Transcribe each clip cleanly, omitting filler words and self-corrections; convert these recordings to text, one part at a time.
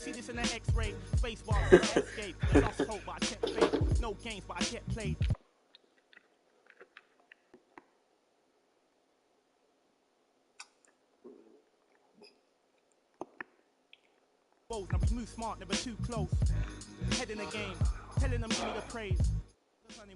see this in the X-ray. Space bar, escape. I lost hope, but I kept faith. No games, but I kept played. Now we move smart, never too close. Head in the game, telling them give me the praise.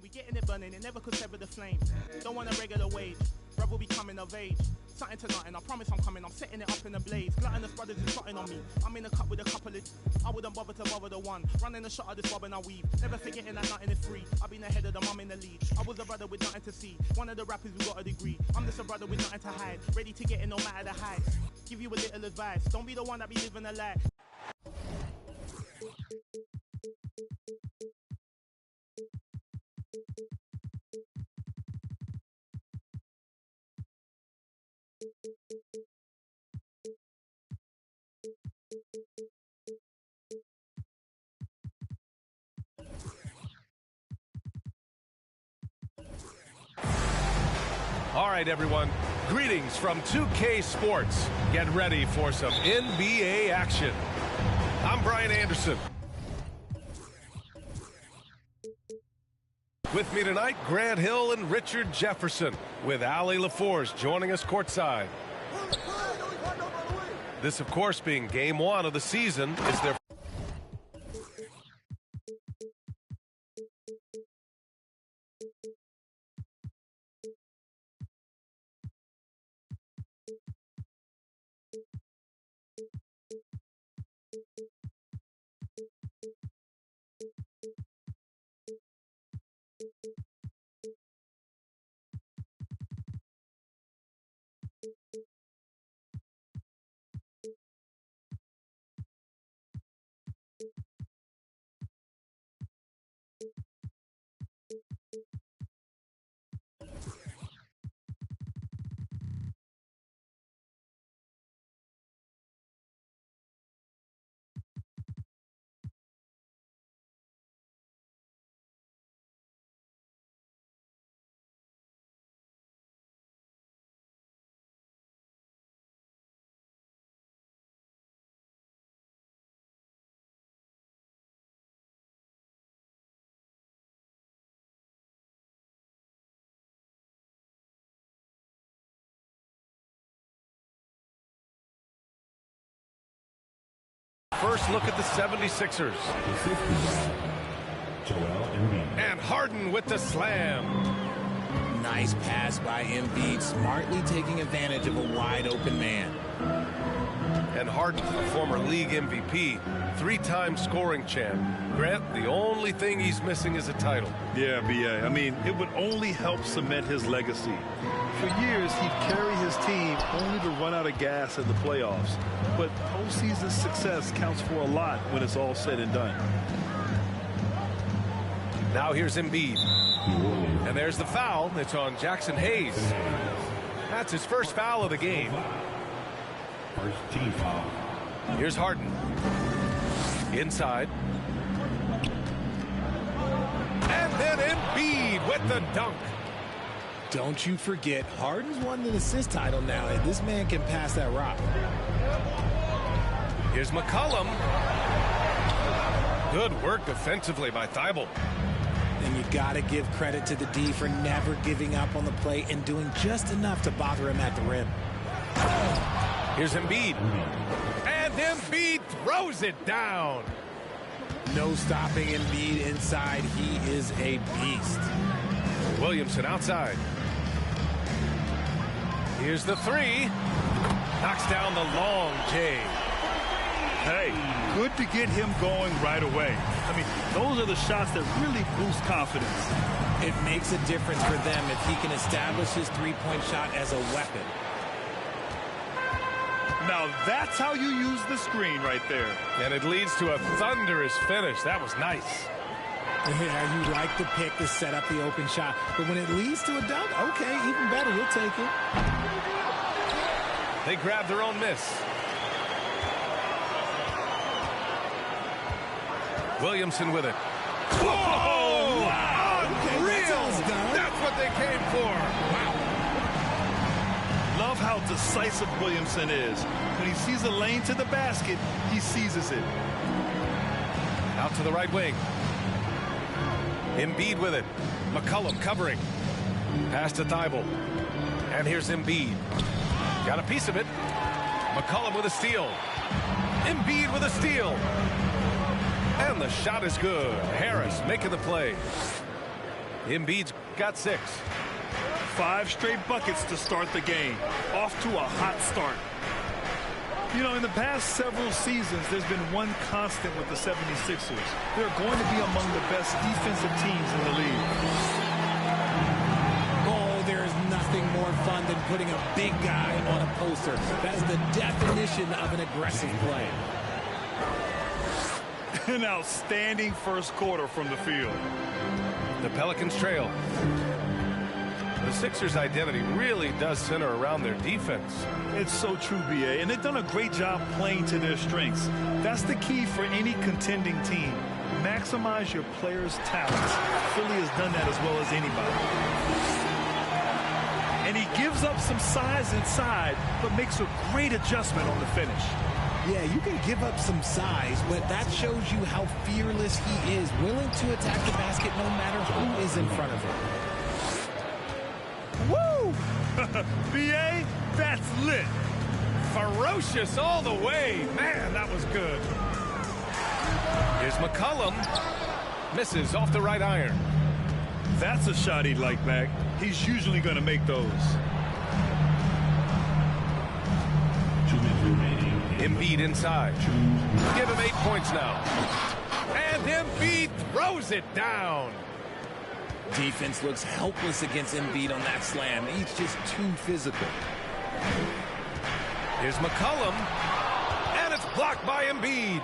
We getting it burning, it never could sever the flame. Don't want a regular wage, brother will be coming of age. Something to nothing, I promise I'm coming, I'm setting it up in a blaze. Gluttonous brothers is plotting on me, I'm in a cup with a couple of... I wouldn't bother to bother the one, running the shot of this bob and I weave. Never forgetting that nothing is free, I've been ahead of the mum in the lead. I was a brother with nothing to see, one of the rappers who got a degree. I'm just a brother with nothing to hide, ready to get in no matter the height. Give you a little advice, don't be the one that be living a lie. All right, everyone. Greetings from 2K Sports. Get ready for some NBA action. I'm Brian Anderson. With me tonight, Grant Hill and Richard Jefferson, with Ali LaForge joining us courtside. This, of course, being game one of the season, is their first look at the 76ers. And Harden with the slam. Nice pass by Embiid, smartly taking advantage of a wide-open man. And Harden, a former league MVP, three-time scoring champ. Grant, the only thing he's missing is a title. Yeah, B.A. I mean, it would only help cement his legacy. For years, he'd carry his team only to run out of gas in the playoffs. But postseason success counts for a lot when it's all said and done. Now here's Embiid. And there's the foul. It's on Jackson Hayes. That's his first foul of the game. First team foul. Here's Harden. Inside. And then Embiid with the dunk. Don't you forget, Harden's won the assist title now, and this man can pass that rock. Here's McCollum. Good work defensively by Thibault. And you got to give credit to the D for never giving up on the play and doing just enough to bother him at the rim. Here's Embiid. And Embiid throws it down. No stopping Embiid inside. He is a beast. Williamson outside. Here's the three. Knocks down the long J. Hey, good to get him going right away. I mean, those are the shots that really boost confidence. It makes a difference for them if he can establish his three-point shot as a weapon. Now that's how you use the screen right there. And it leads to a thunderous finish. That was nice. Yeah, you like the pick to set up the open shot. But when it leads to a dunk, okay, even better, you'll take it. They grab their own miss. Williamson with it. Whoa! Wow, okay, Real! That's what they came for. Wow. Love how decisive Williamson is. When he sees a lane to the basket, he seizes it. Out to the right wing. Embiid with it. McCollum covering. Pass to Thibault. And here's Embiid. Got a piece of it. McCollum with a steal. Embiid with a steal. And the shot is good. Harris making the play. Embiid's got 6. 5 straight buckets to start the game. Off to a hot start. You know, in the past several seasons, there's been one constant with the 76ers. They're going to be among the best defensive teams in the league. Oh, there is nothing more fun than putting a big guy on a poster. That is the definition of an aggressive play. An outstanding first quarter from the field. The Pelicans trail. The Sixers' identity really does center around their defense. It's so true, B.A., and they've done a great job playing to their strengths. That's the key for any contending team. Maximize your players' talents. Philly has done that as well as anybody. And he gives up some size inside, but makes a great adjustment on the finish. Yeah, you can give up some size, but that shows you how fearless he is, willing to attack the basket no matter who is in front of him. Woo! B.A., that's lit. Ferocious all the way. Man, that was good. Here's McCollum. Misses off the right iron. That's a shot he'd like back. He's usually going to make those. 2 minutes remaining. Embiid inside. Give him 8 points now. And Embiid throws it down. Defense looks helpless against Embiid on that slam. He's just too physical. Here's McCollum. And it's blocked by Embiid.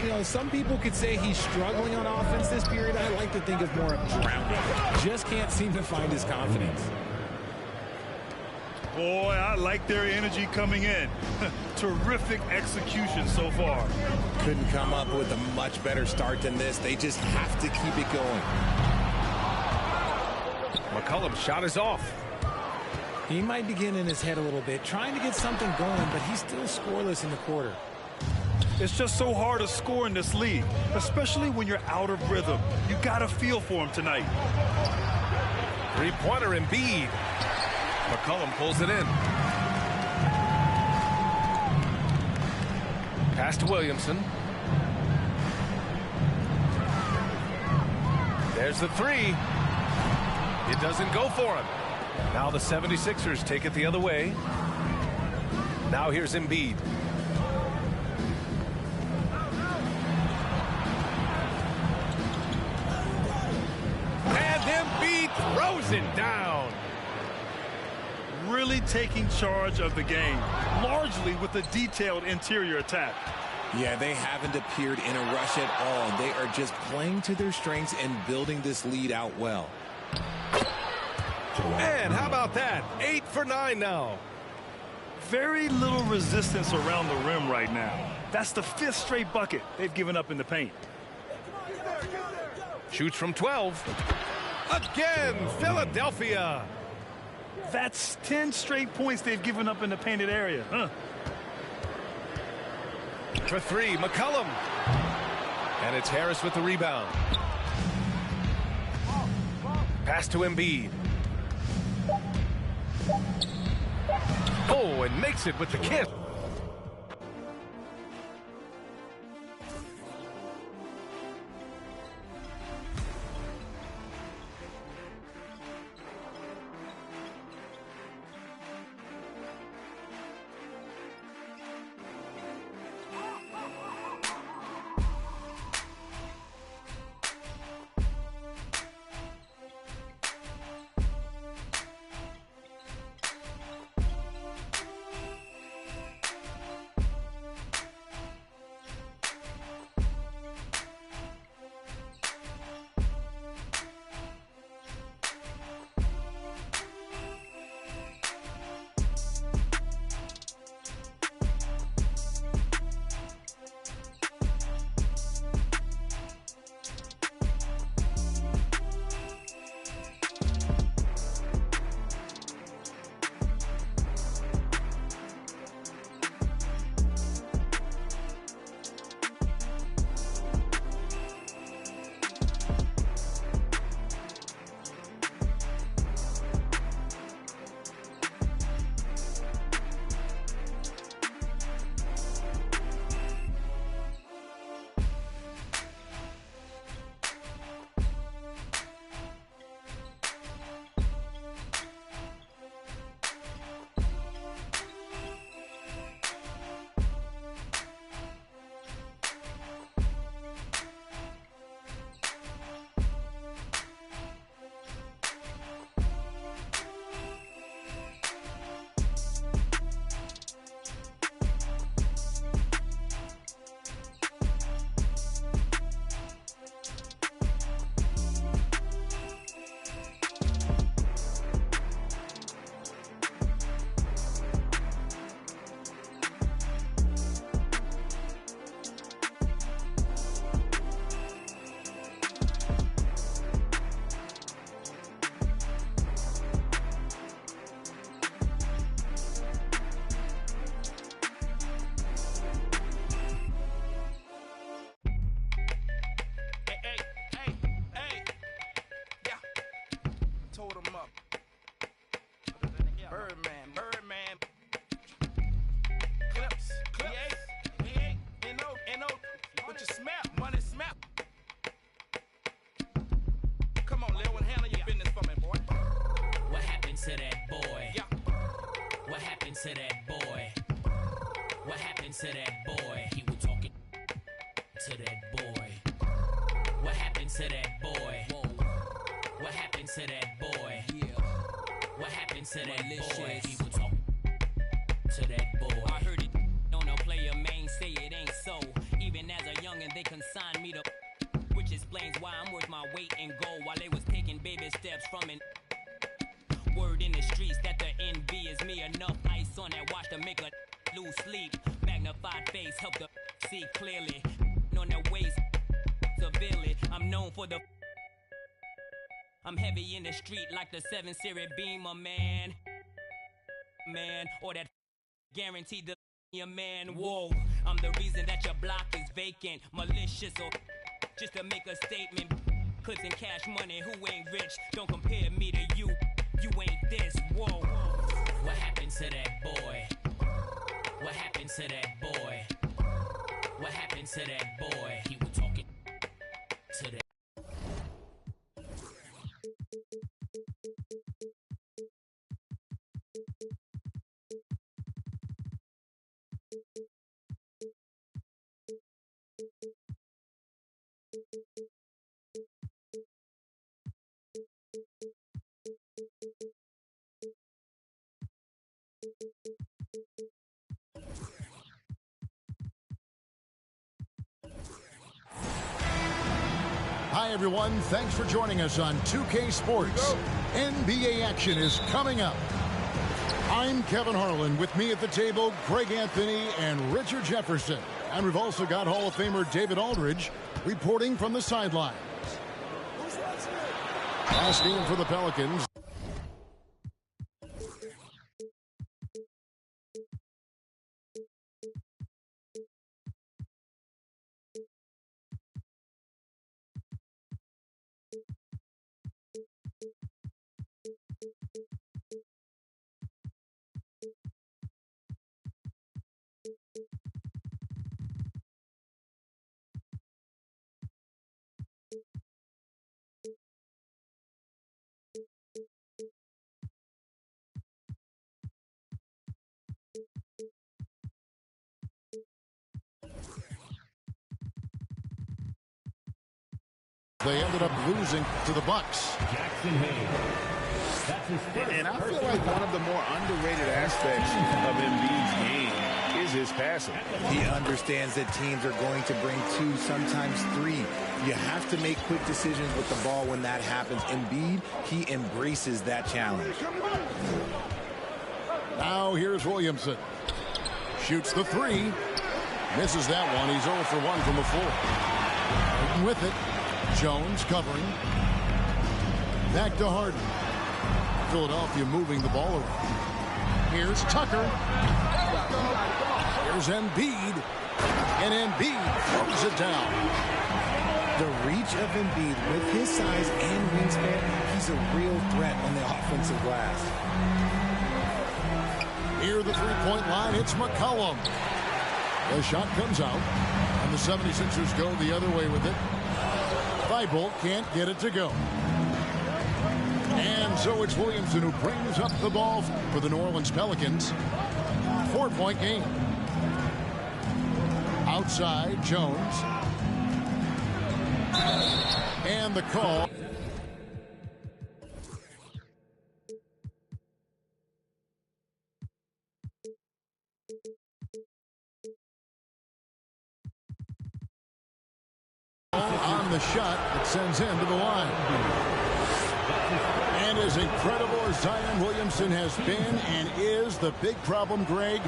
You know, some people could say he's struggling on offense this period. I like to think of more of drowning. Just can't seem to find his confidence. Boy, I like their energy coming in. Terrific execution so far. Couldn't come up with a much better start than this. They just have to keep it going. McCollum's shot is off. He might be getting in his head a little bit, trying to get something going, but he's still scoreless in the quarter. It's just so hard to score in this league, especially when you're out of rhythm. You got to feel for him tonight. Three-pointer Embiid. McCollum pulls it in. Pass to Williamson. There's the 3. It doesn't go for him. Now the 76ers take it the other way. Now here's Embiid. And Embiid throws it down. Really taking charge of the game, largely with a detailed interior attack. Yeah, they haven't appeared in a rush at all. They are just playing to their strengths and building this lead out well. And how about that? 8 for 9 now. Very little resistance around the rim right now. That's the 5th straight bucket they've given up in the paint. Shoots from 12. Again, Philadelphia. That's 10 straight points they've given up in the painted area. For 3, McCollum. And it's Harris with the rebound. Pass to Embiid. Oh, and makes it with the kiss. to that boy? He was talking to that boy. What happened to that boy? What happened to that boy? What happened to that boy? He was talking to that boy. I heard it on a player main say it ain't so. Even as a youngin', they consigned me to, which explains why I'm worth my weight in gold while they was taking baby steps from an word in the streets that the envy is me. Enough ice on that watch to make a lose sleep. Magnified face help the see clearly. On their waist severely. I'm known for the I'm heavy in the street like the 7 Series Beamer, man. Or that guaranteed the your man. Whoa, I'm the reason that your block is vacant. Malicious or just to make a statement. Clips and cash money, who ain't rich? Don't compare me to you. You ain't this. Whoa. What happened to that boy? What happened to that boy? What happened to that boy? He was talking to that. Hi, everyone. Thanks for joining us on 2K Sports. NBA action is coming up. I'm Kevin Harlan. With me at the table, Greg Anthony and Richard Jefferson. And we've also got Hall of Famer David Aldridge reporting from the sidelines. Last game for the Pelicans. They ended up losing to the Bucks. And I feel like one of the more underrated aspects of Embiid's game is his passing. He understands that teams are going to bring 2, sometimes 3. You have to make quick decisions with the ball when that happens. Embiid, he embraces that challenge. Now here's Williamson. Shoots the 3. Misses that one. He's 0 for 1 from the floor. Harden with it. Jones covering. Back to Harden. Philadelphia moving the ball around. Here's Tucker. Here's Embiid. And Embiid throws it down. The reach of Embiid with his size and wingspan, he's a real threat on the offensive glass. Near the three-point line, it's McCollum. The shot comes out, and the 76ers go the other way with it. Thibault can't get it to go. And so it's Williamson who brings up the ball for the New Orleans Pelicans. 4-point game. Outside, Jones. And the call. On the shot that sends him to the line. And as incredible as Zion Williamson has been and is, the big problem, Greg,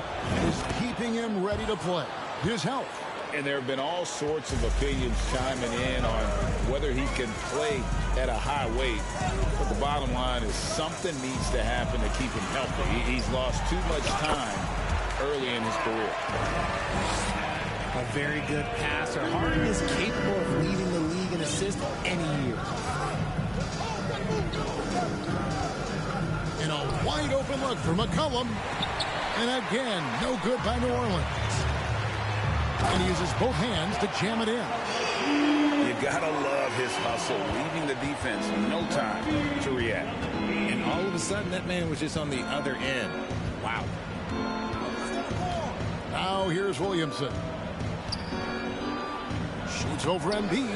is keeping him ready to play. His health. And there have been all sorts of opinions chiming in on whether he can play at a high weight. But the bottom line is something needs to happen to keep him healthy. He's lost too much time early in his career. A very good passer. Harden is capable of leading the league in assists any year. And a wide open look for McCollum. And again, no good by New Orleans. And he uses both hands to jam it in. You gotta love his hustle, leaving the defense no time to react. And all of a sudden, that man was just on the other end. Wow. Now here's Williamson. Shoots over Embiid.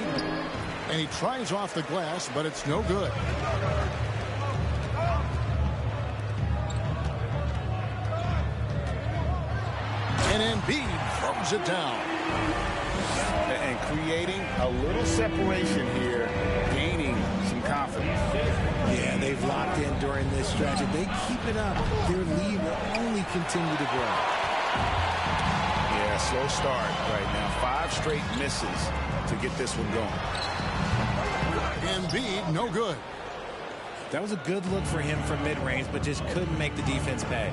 And he tries off the glass, but it's no good. And Embiid throws it down. And creating a little separation here, gaining some confidence. Yeah, they've locked in during this stretch. If they keep it up, their lead will only continue to grow. Yeah, slow start right now. 5 straight misses to get this one going. Embiid, no good. That was a good look for him from mid-range, but just couldn't make the defense pay.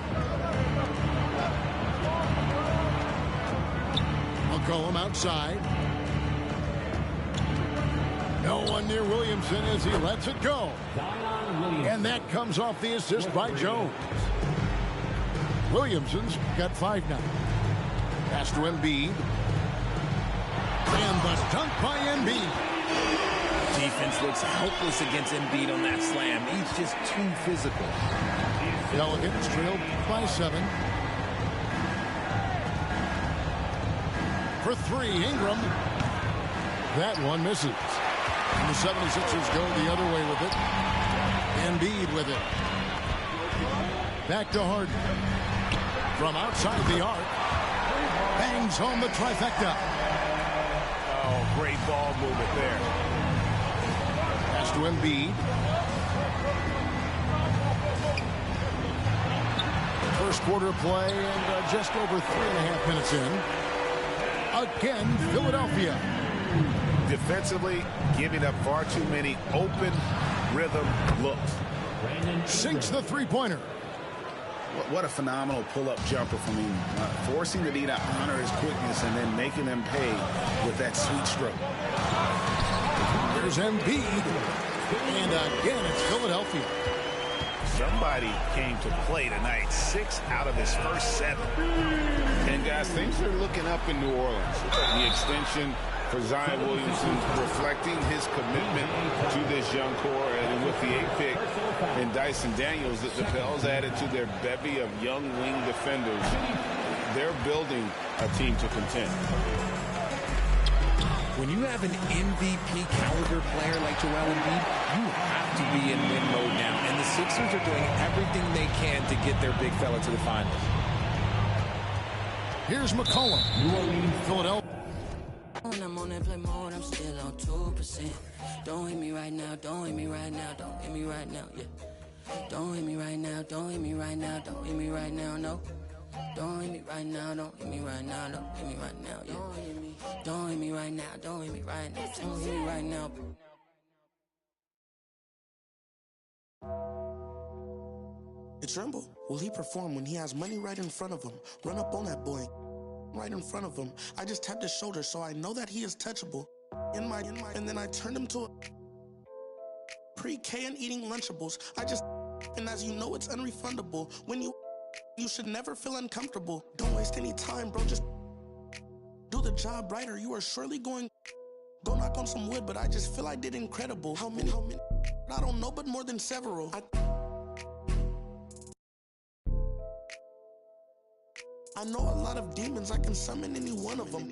McCollum outside. No one near Williamson as he lets it go. And that comes off the assist by Jones. Williamson's got 5 now. Pass to Embiid. And the dunk by Embiid. Defense looks helpless against Embiid on that slam. He's just too physical. Pelicans trailed by 7. For 3, Ingram. That one misses. And the 76ers go the other way with it. Embiid with it. Back to Harden. From outside the arc. Bangs home the trifecta. Oh, great ball movement there. Pass to Embiid. First quarter play and just over 3.5 minutes in. Again, Philadelphia. Defensively, giving up far too many open rhythm looks. Sinks the three-pointer. What a phenomenal pull-up jumper from him. Forcing the D to honor his quickness and then making them pay with that sweet stroke. Here's Embiid. And again, it's Philadelphia. Somebody came to play tonight. 6 out of his first 7. And, guys, things are looking up in New Orleans. The extension for Zion Williamson reflecting his commitment to this young core. And with the 8th pick and Dyson Daniels, the Pels added to their bevy of young wing defenders. They're building a team to contend. When you have an MVP caliber player like Joel Embiid, you have to be in win mode now. And the Sixers are doing everything they can to get their big fella to the finals. Here's McCollum. Philadelphia. I'm on that play mode, I'm still on 2%. Don't hit me right now, don't hit me right now, don't hit me right now, yeah. Don't hit me right now, don't hit me right now, don't hit me right now, no. Don't hit me right now, don't hit me right now, don't hit me right now, yeah. Don't hit me right now, don't hit me right now, don't hit me right now. It's Tremble. Will he perform when he has money right in front of him? Run up on that boy. Right in front of him. I just tapped his shoulder so I know that he is touchable. And then I turned him to a pre-K and eating Lunchables. And as you know, it's unrefundable. When you should never feel uncomfortable. Don't waste any time, bro. Just do the job right or you are surely going. Go knock on some wood, but I just feel I did incredible. How many? I don't know, but more than several. I know a lot of demons, I can summon any one of them.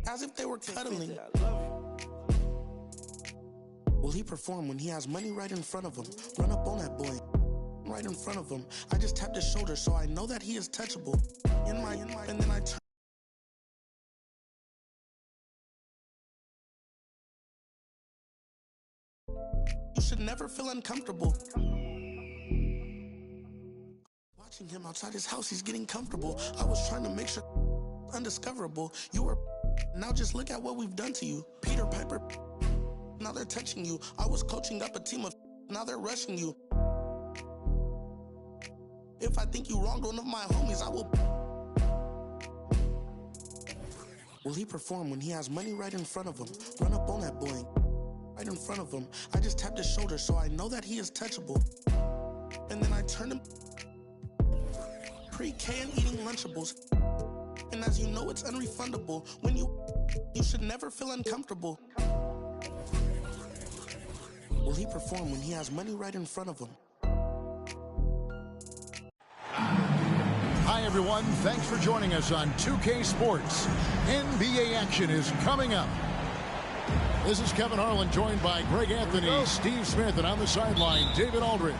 As if they were cuddling. Will he perform when he has money right in front of him? Run up on that boy. Right in front of him. I just tapped his shoulder so I know that he is touchable. And then I turn. You should never feel uncomfortable. Watching him outside his house, he's getting comfortable. I was trying to make sure undiscoverable. You were. Now just look at what we've done to you. Peter Piper. Now they're touching you. I was coaching up a team of. Now they're rushing you. If I think you wronged one of my homies, I will. Will he perform when he has money right in front of him? Run up on that boy. Right in front of him. I just tapped his shoulder so I know that he is touchable. And then I turned him. Pre-K and eating Lunchables. And as you know, it's unrefundable. When you should never feel uncomfortable. Will he perform when he has money right in front of him? High everyone. Thanks for joining us on 2K Sports. NBA action is coming up. This is Kevin Harlan, joined by Greg Anthony, Steve Smith, and on the sideline, David Aldridge.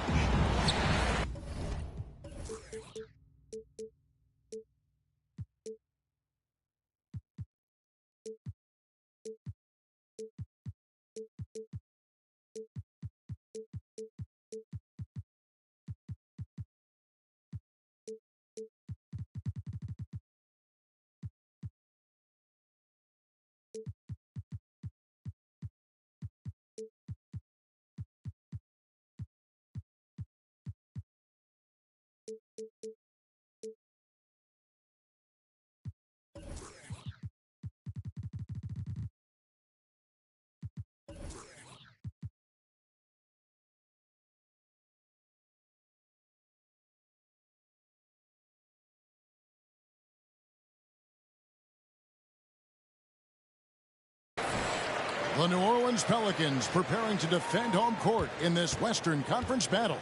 The New Orleans Pelicans preparing to defend home court in this Western Conference battle.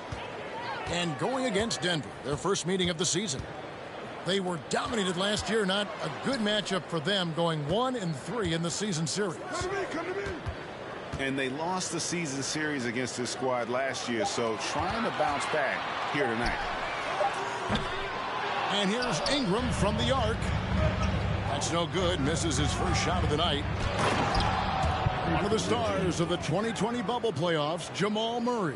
And going against Denver, their first meeting of the season. They were dominated last year, not a good matchup for them, going 1-3 in the season series. And they lost the season series against this squad last year, so trying to bounce back here tonight. And here's Ingram from the arc. That's no good, misses his first shot of the night. One of the stars of the 2020 bubble playoffs, Jamal Murray.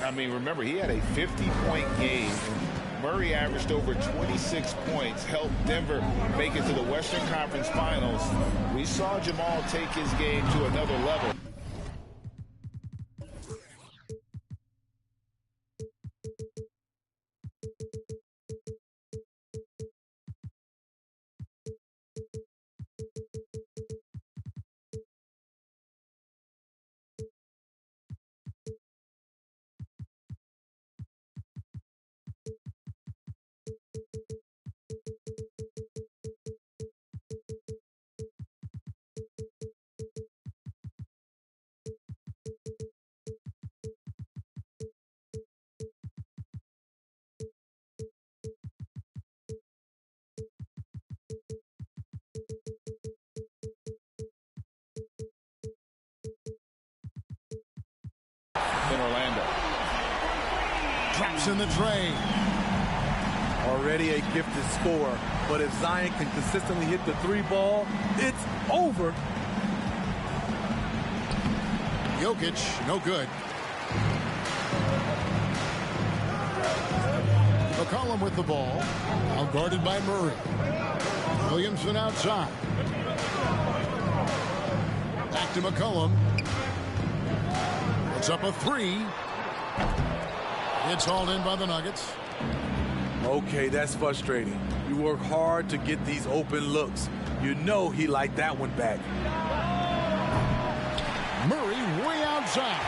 I mean, remember, he had a 50-point game. Murray averaged over 26 points, helped Denver make it to the Western Conference Finals. We saw Jamal take his game to another level. In Orlando. Drops in the tray. Already a gifted scorer, but if Zion can consistently hit the three ball, it's over. Jokic, no good. McCollum with the ball. Now guarded by Murray. Williamson outside. Back to McCollum. It's up a three. It's hauled in by the Nuggets. Okay, that's frustrating. You work hard to get these open looks. You know he liked that one back. Murray way outside.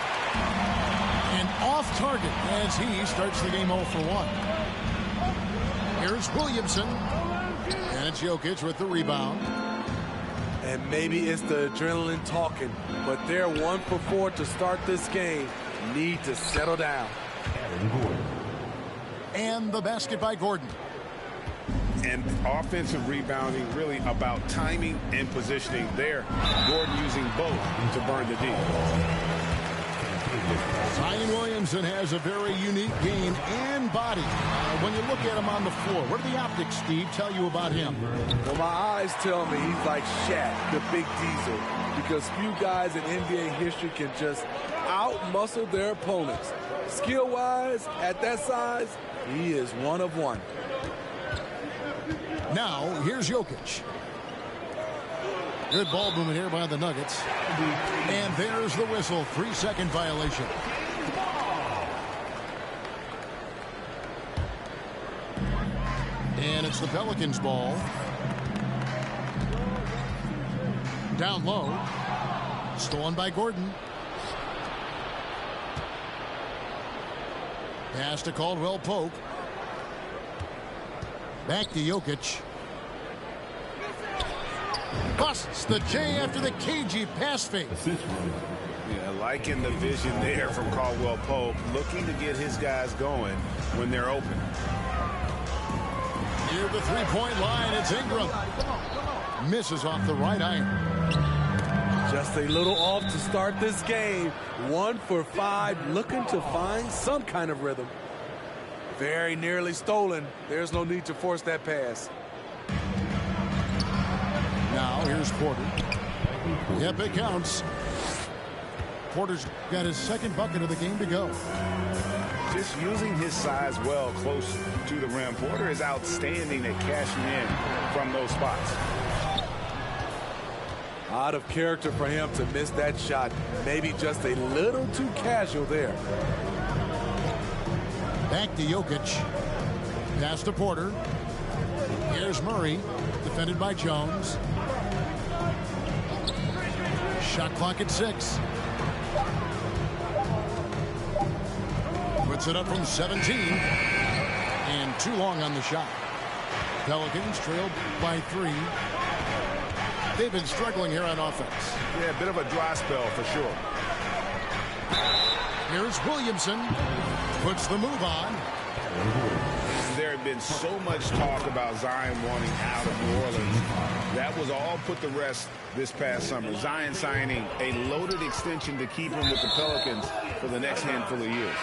And off target as he starts the game 0 for 1. Here's Williamson. And it's Jokic with the rebound. And maybe it's the adrenaline talking, but they're 1 for 4 to start this game. Need to settle down. And the basket by Gordon. And offensive rebounding really about timing and positioning there. Gordon using both to burn the D. Zion Williamson has a very unique game and body. When you look at him on the floor, what do the optics, Steve, tell you about him? Well, my eyes tell me he's like Shaq, the big diesel, because few guys in NBA history can just out-muscle their opponents. Skill-wise, at that size, he is one of one. Now, here's Jokic. Good ball movement here by the Nuggets. And there's the whistle. 3-second violation. And it's the Pelicans' ball. Down low. Stolen by Gordon. Pass to Caldwell Pope. Back to Jokic. Busts the J after the cagey pass fake. Yeah, liking the vision there from Caldwell Pope, looking to get his guys going when they're open. Near the three-point line, it's Ingram. Misses off the right iron. Just a little off to start this game. 1 for 5, looking to find some kind of rhythm. Very nearly stolen. There's no need to force that pass. Now here's Porter. Yep, it counts. Porter's got his second bucket of the game to go. Just using his size well close to the rim. Porter is outstanding at cashing in from those spots. Out of character for him to miss that shot. Maybe just a little too casual there. Back to Jokic. Pass to Porter. Here's Murray. Defended by Jones. Shot clock at 6. Puts it up from 17. And too long on the shot. Pelicans trailed by 3. They've been struggling here on offense. Yeah, a bit of a dry spell for sure. Here's Williamson. Puts the move on. There had been so much talk about Zion wanting out of New Orleans. That was all put to rest this past summer. Zion signing a loaded extension to keep him with the Pelicans for the next handful of years.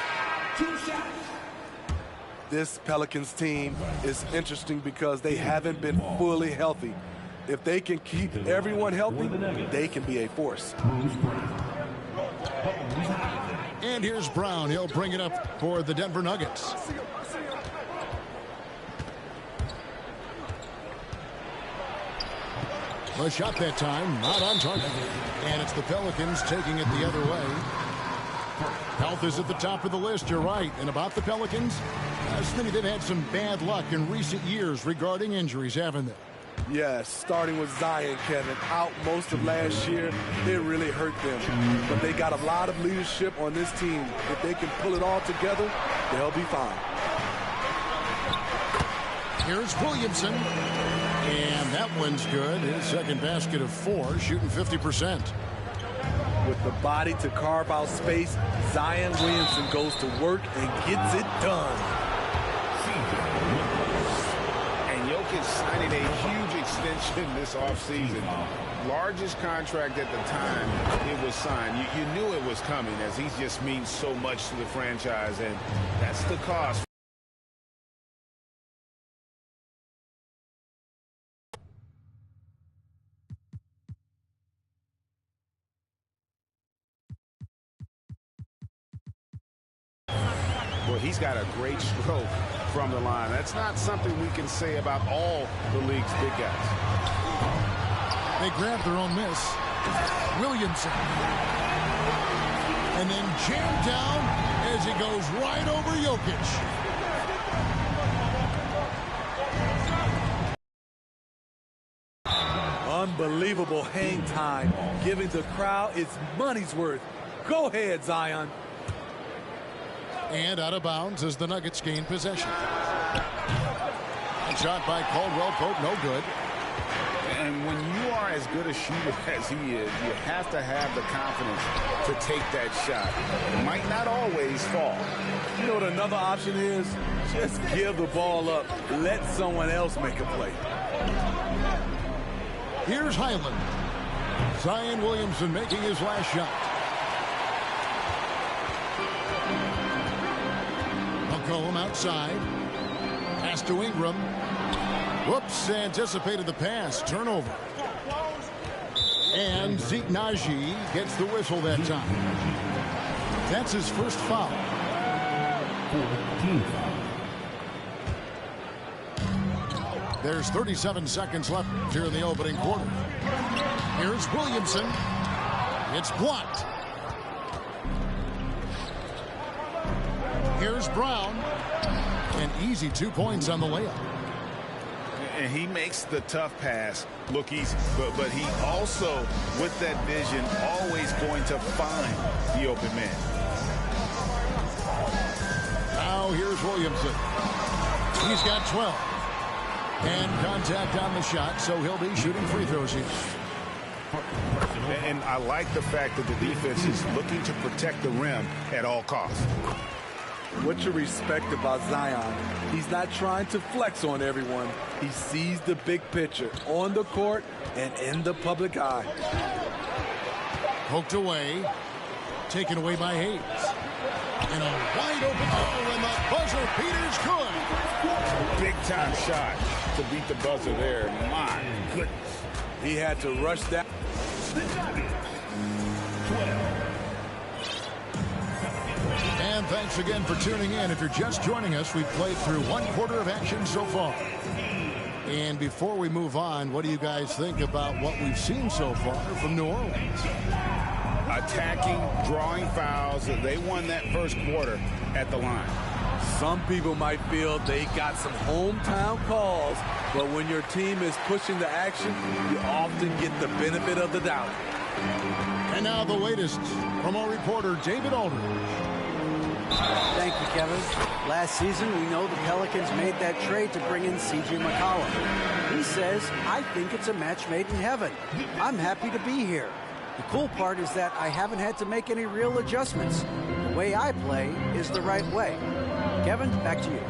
This Pelicans team is interesting because they haven't been fully healthy. If they can keep everyone healthy, they can be a force. And here's Brown. He'll bring it up for the Denver Nuggets. A shot that time, not on target. And it's the Pelicans taking it the other way. Health is at the top of the list, you're right. And about the Pelicans, Smitty, they've had some bad luck in recent years regarding injuries, haven't they? Yes, starting with Zion, Kevin, out most of last year, it really hurt them. But they got a lot of leadership on this team. If they can pull it all together, they'll be fine. Here's Williamson. And that one's good. His second basket of 4, shooting 50%. With the body to carve out space, Zion Williamson goes to work and gets it done. And Jokic signing a huge extension this offseason. Largest contract at the time it was signed. You knew it was coming, as he just means so much to the franchise, and that's the cost. Well, he's got a great stroke from the line. That's not something we can say about all the league's big guys. They grab their own miss. Williamson. And then jammed down as he goes right over Jokic. Unbelievable hang time, giving the crowd its money's worth. Go ahead, Zion. And out of bounds as the Nuggets gain possession. A shot by Caldwell Pope, no good. And when you are as good a shooter as he is, you have to have the confidence to take that shot. It might not always fall. You know what another option is? Just give the ball up. Let someone else make a play. Here's Highland. Zion Williamson making his last shot. McCollum outside. Pass to Ingram. Whoops, anticipated the pass. Turnover. And Zeke Naji gets the whistle that time. That's his first foul. There's 37 seconds left here in the opening quarter. Here's Williamson. It's blocked. Here's Brown. An easy 2 points on the layup. And he makes the tough pass look easy. But he also, with that vision, always going to find the open man. Now here's Williamson. He's got 12. And contact on the shot, so he'll be shooting free throws here. And I like the fact that the defense is looking to protect the rim at all costs. What you respect about Zion, he's not trying to flex on everyone. He sees the big picture on the court and in the public eye. Poked away. Taken away by Hayes. And a wide open goal, and the buzzer beater's good. Big time shot to beat the buzzer there. My goodness. He had to rush that. And thanks again for tuning in. If you're just joining us, we've played through 1/4 of action so far. And before we move on, what do you guys think about what we've seen so far from New Orleans? Attacking, drawing fouls. They won that first quarter at the line. Some people might feel they got some hometown calls, but when your team is pushing the action, you often get the benefit of the doubt. And now the latest from our reporter, David Aldridge. Thank you, Kevin. Last season, we know the Pelicans made that trade to bring in C.J. McCollum. He says, I think it's a match made in heaven. I'm happy to be here. The cool part is that I haven't had to make any real adjustments. The way I play is the right way. Kevin, back to you.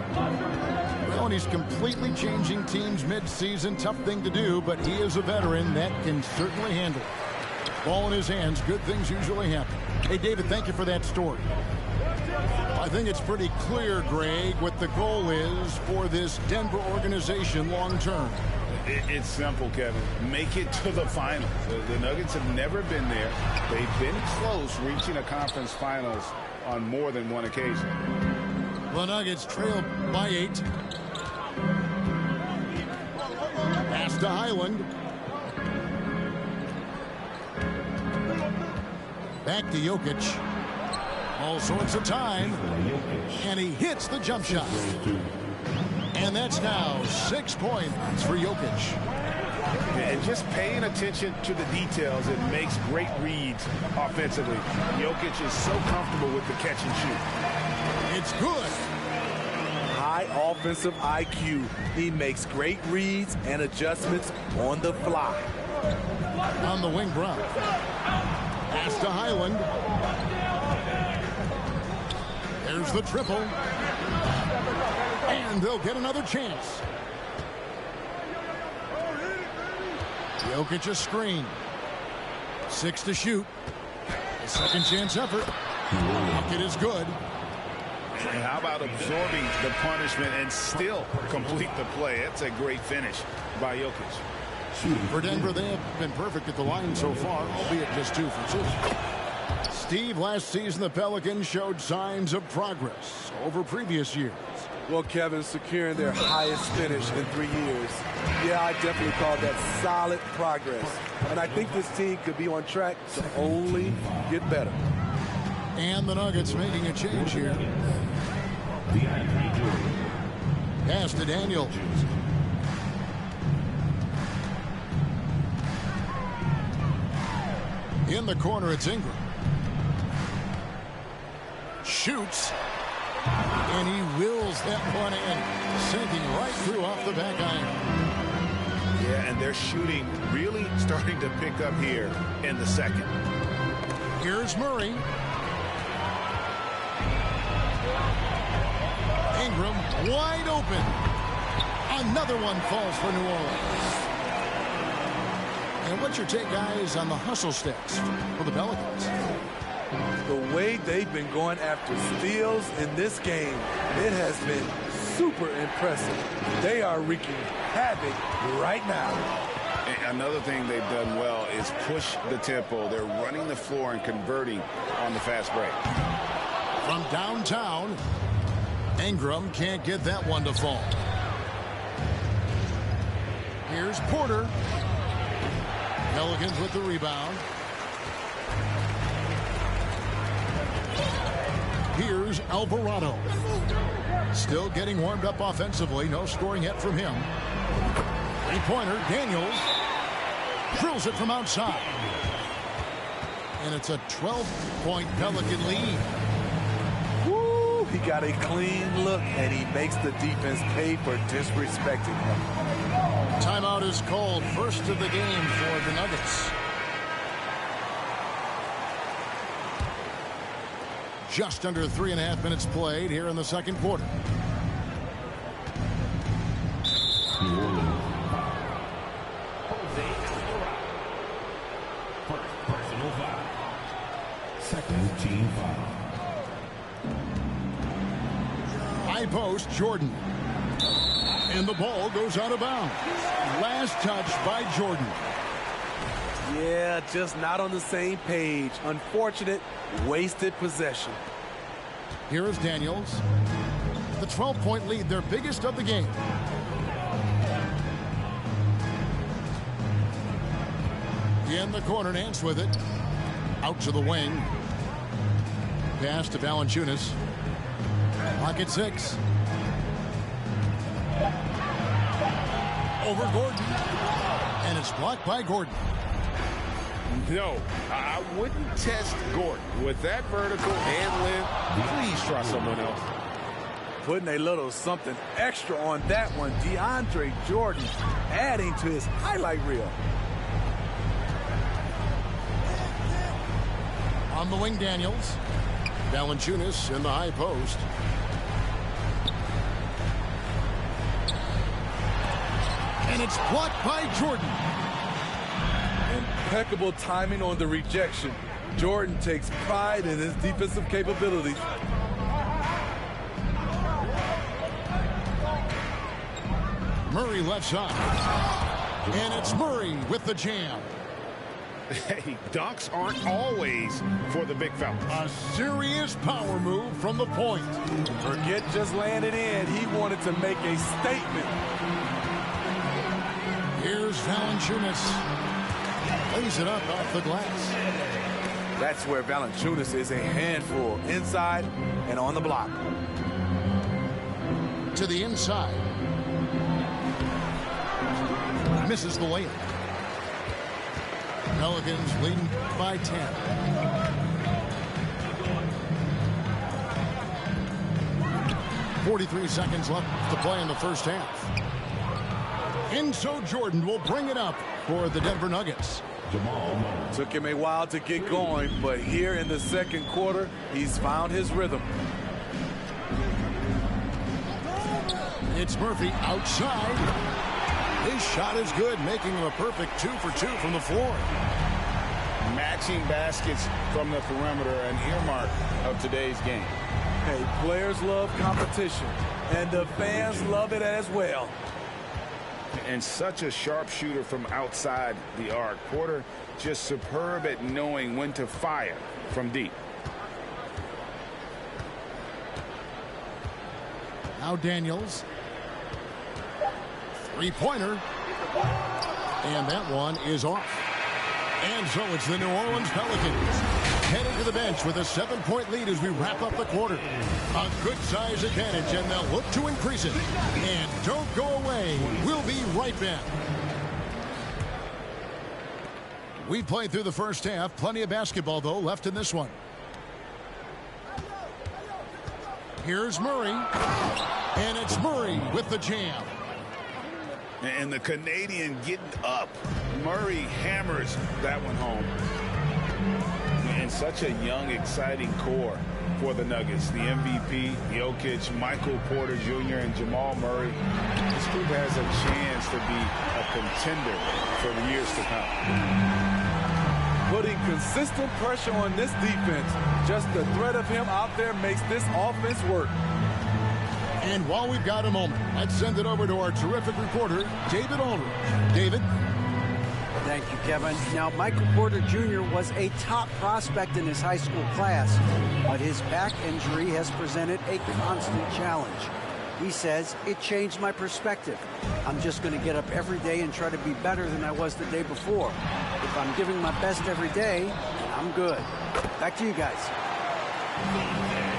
Well, and he's completely changing teams mid-season. Tough thing to do, but he is a veteran that can certainly handle it. Ball in his hands, good things usually happen. Hey, David, thank you for that story. I think it's pretty clear, Greg, what the goal is for this Denver organization long-term. It's simple, Kevin. Make it to the finals. The Nuggets have never been there. They've been close reaching a conference finals on more than one occasion. The Nuggets trail by 8. Pass to Highland. Back to Jokic. All sorts of time. And he hits the jump shot. And that's now 6 points for Jokic. And just paying attention to the details, it makes great reads offensively. Jokic is so comfortable with the catch and shoot. It's good. High offensive IQ. He makes great reads and adjustments on the fly. On the wing, Brown. Pass to Highland. There's the triple. And they'll get another chance. Jokic a screen. 6 to shoot. A second chance effort. Bucket is good. And how about absorbing the punishment and still complete the play? That's a great finish by Jokic. For Denver, they have been perfect at the line so far, albeit just 2 for 2. Steve, last season the Pelicans showed signs of progress over previous years. Well, Kevin, securing their highest finish in 3 years. Yeah, I definitely call that solid progress. And I think this team could be on track to only get better. And the Nuggets making a change here. Pass to Daniel. In the corner, it's Ingram. Shoots. And he wills that one in, sinking right through off the back iron. Yeah, and their shooting really starting to pick up here in the second. Here's Murray. Ingram wide open. Another one falls for New Orleans. And what's your take, guys, on the hustle stats for the Pelicans? The way they've been going after steals in this game, it has been super impressive. They are wreaking havoc right now. Another thing they've done well is push the tempo. They're running the floor and converting on the fast break. From downtown, Ingram can't get that one to fall. Here's Porter. Pelicans with the rebound. Here's Alvarado. Still getting warmed up offensively. No scoring yet from him. Three-pointer, Daniels. Drills it from outside. And it's a 12-point Pelican lead. Woo! He got a clean look, and he makes the defense pay for disrespecting him. Timeout is called. First of the game for the Nuggets. Just under 3.5 minutes played here in the second quarter. New Orleans. First personal foul. Second team foul. High post, Jordan. And the ball goes out of bounds. Last touch by Jordan. Yeah, just not on the same page. Unfortunate, wasted possession. Here is Daniels. The 12-point lead, their biggest of the game. In the corner, Nance with it. Out to the wing. Pass to Valanciunas. Clock at 6. Over Gordon. And it's blocked by Gordon. No, I wouldn't test Gordon. With that vertical and length, please try someone else. Putting a little something extra on that one. DeAndre Jordan adding to his highlight reel. On the wing, Daniels. Valanciunas in the high post. And it's blocked by Jordan. Impeccable timing on the rejection. Jordan takes pride in his defensive capabilities. Murray left side. And it's Murray with the jam. Hey, dunks aren't always for the big fellas. A serious power move from the point. Forget just laying it in. He wanted to make a statement. Here's Valanciunas. Lays it up off the glass. That's where Valanciunas is a handful. Inside and on the block. To the inside. Misses the layup. Pelicans leading by 10. .43 seconds left to play in the first half. Enzo Jordan will bring it up for the Denver Nuggets. Took him a while to get going, but here in the second quarter, he's found his rhythm. It's Murphy outside. His shot is good, making him a perfect 2 for 2 from the floor. Matching baskets from the perimeter, an earmark of today's game. Hey, players love competition, and the fans love it as well. And such a sharpshooter from outside the arc. Porter just superb at knowing when to fire from deep. Now Daniels. Three-pointer. And that one is off. And so it's the New Orleans Pelicans heading to the bench with a 7-point lead as we wrap up the quarter. A good-size advantage, and they'll look to increase it. And don't go away. We'll be right back. We've played through the first half. Plenty of basketball, though, left in this one. Here's Murray. And it's Murray with the jam. And the Canadian getting up. Murray hammers that one home. And such a young, exciting core for the Nuggets. The MVP, Jokic, Michael Porter Jr., and Jamal Murray. This group has a chance to be a contender for the years to come. Putting consistent pressure on this defense. Just the threat of him out there makes this offense work. And while we've got a moment, let's send it over to our terrific reporter, David Aldridge. David? Thank you, Kevin. Now, Michael Porter Jr. was a top prospect in his high school class, but his back injury has presented a constant challenge. He says, it changed my perspective. I'm just going to get up every day and try to be better than I was the day before. If I'm giving my best every day, I'm good. Back to you guys.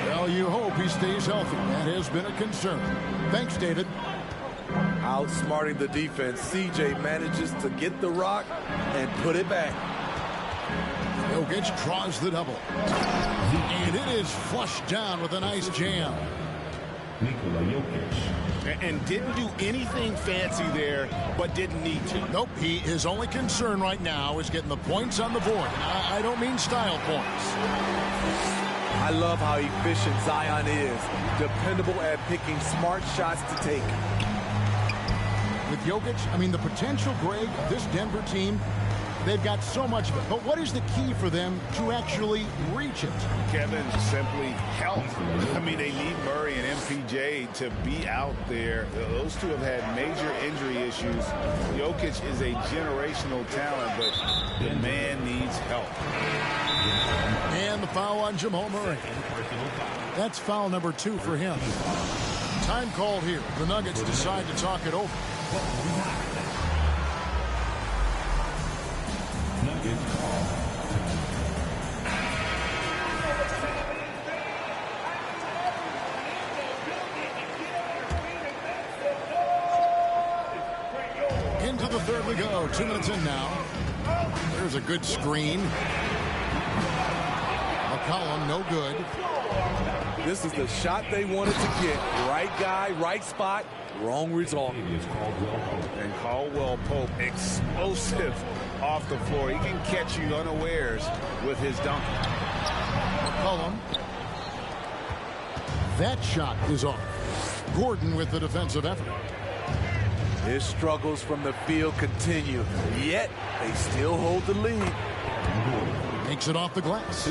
Well, you hope he stays healthy. That has been a concern. Thanks, David. Outsmarting the defense, CJ manages to get the rock and put it back. Jokic draws the double. And it is flushed down with a nice jam. And didn't do anything fancy there, but didn't need to. Nope, his only concern right now is getting the points on the board. I don't mean style points. I love how efficient Zion is. Dependable at picking smart shots to take. With Jokic, I mean, the potential, Greg, this Denver team, they've got so much of it. But what is the key for them to actually reach it? Kevin, simply health. I mean, they need Murray and MPJ to be out there. Those two have had major injury issues. Jokic is a generational talent, but the man needs help. And the foul on Jamal Murray. That's foul number 2 for him. Time called here. The Nuggets decide to talk it over. Into the third we go. 2 minutes in now. There's a good screen. McCollum, no good. This is the shot they wanted to get. Right guy, right spot, wrong result. And Caldwell Pope, explosive off the floor. He can catch you unawares with his dunk. McCollum. That shot is off. Gordon with the defensive effort. His struggles from the field continue, yet they still hold the lead. Takes it off the glass.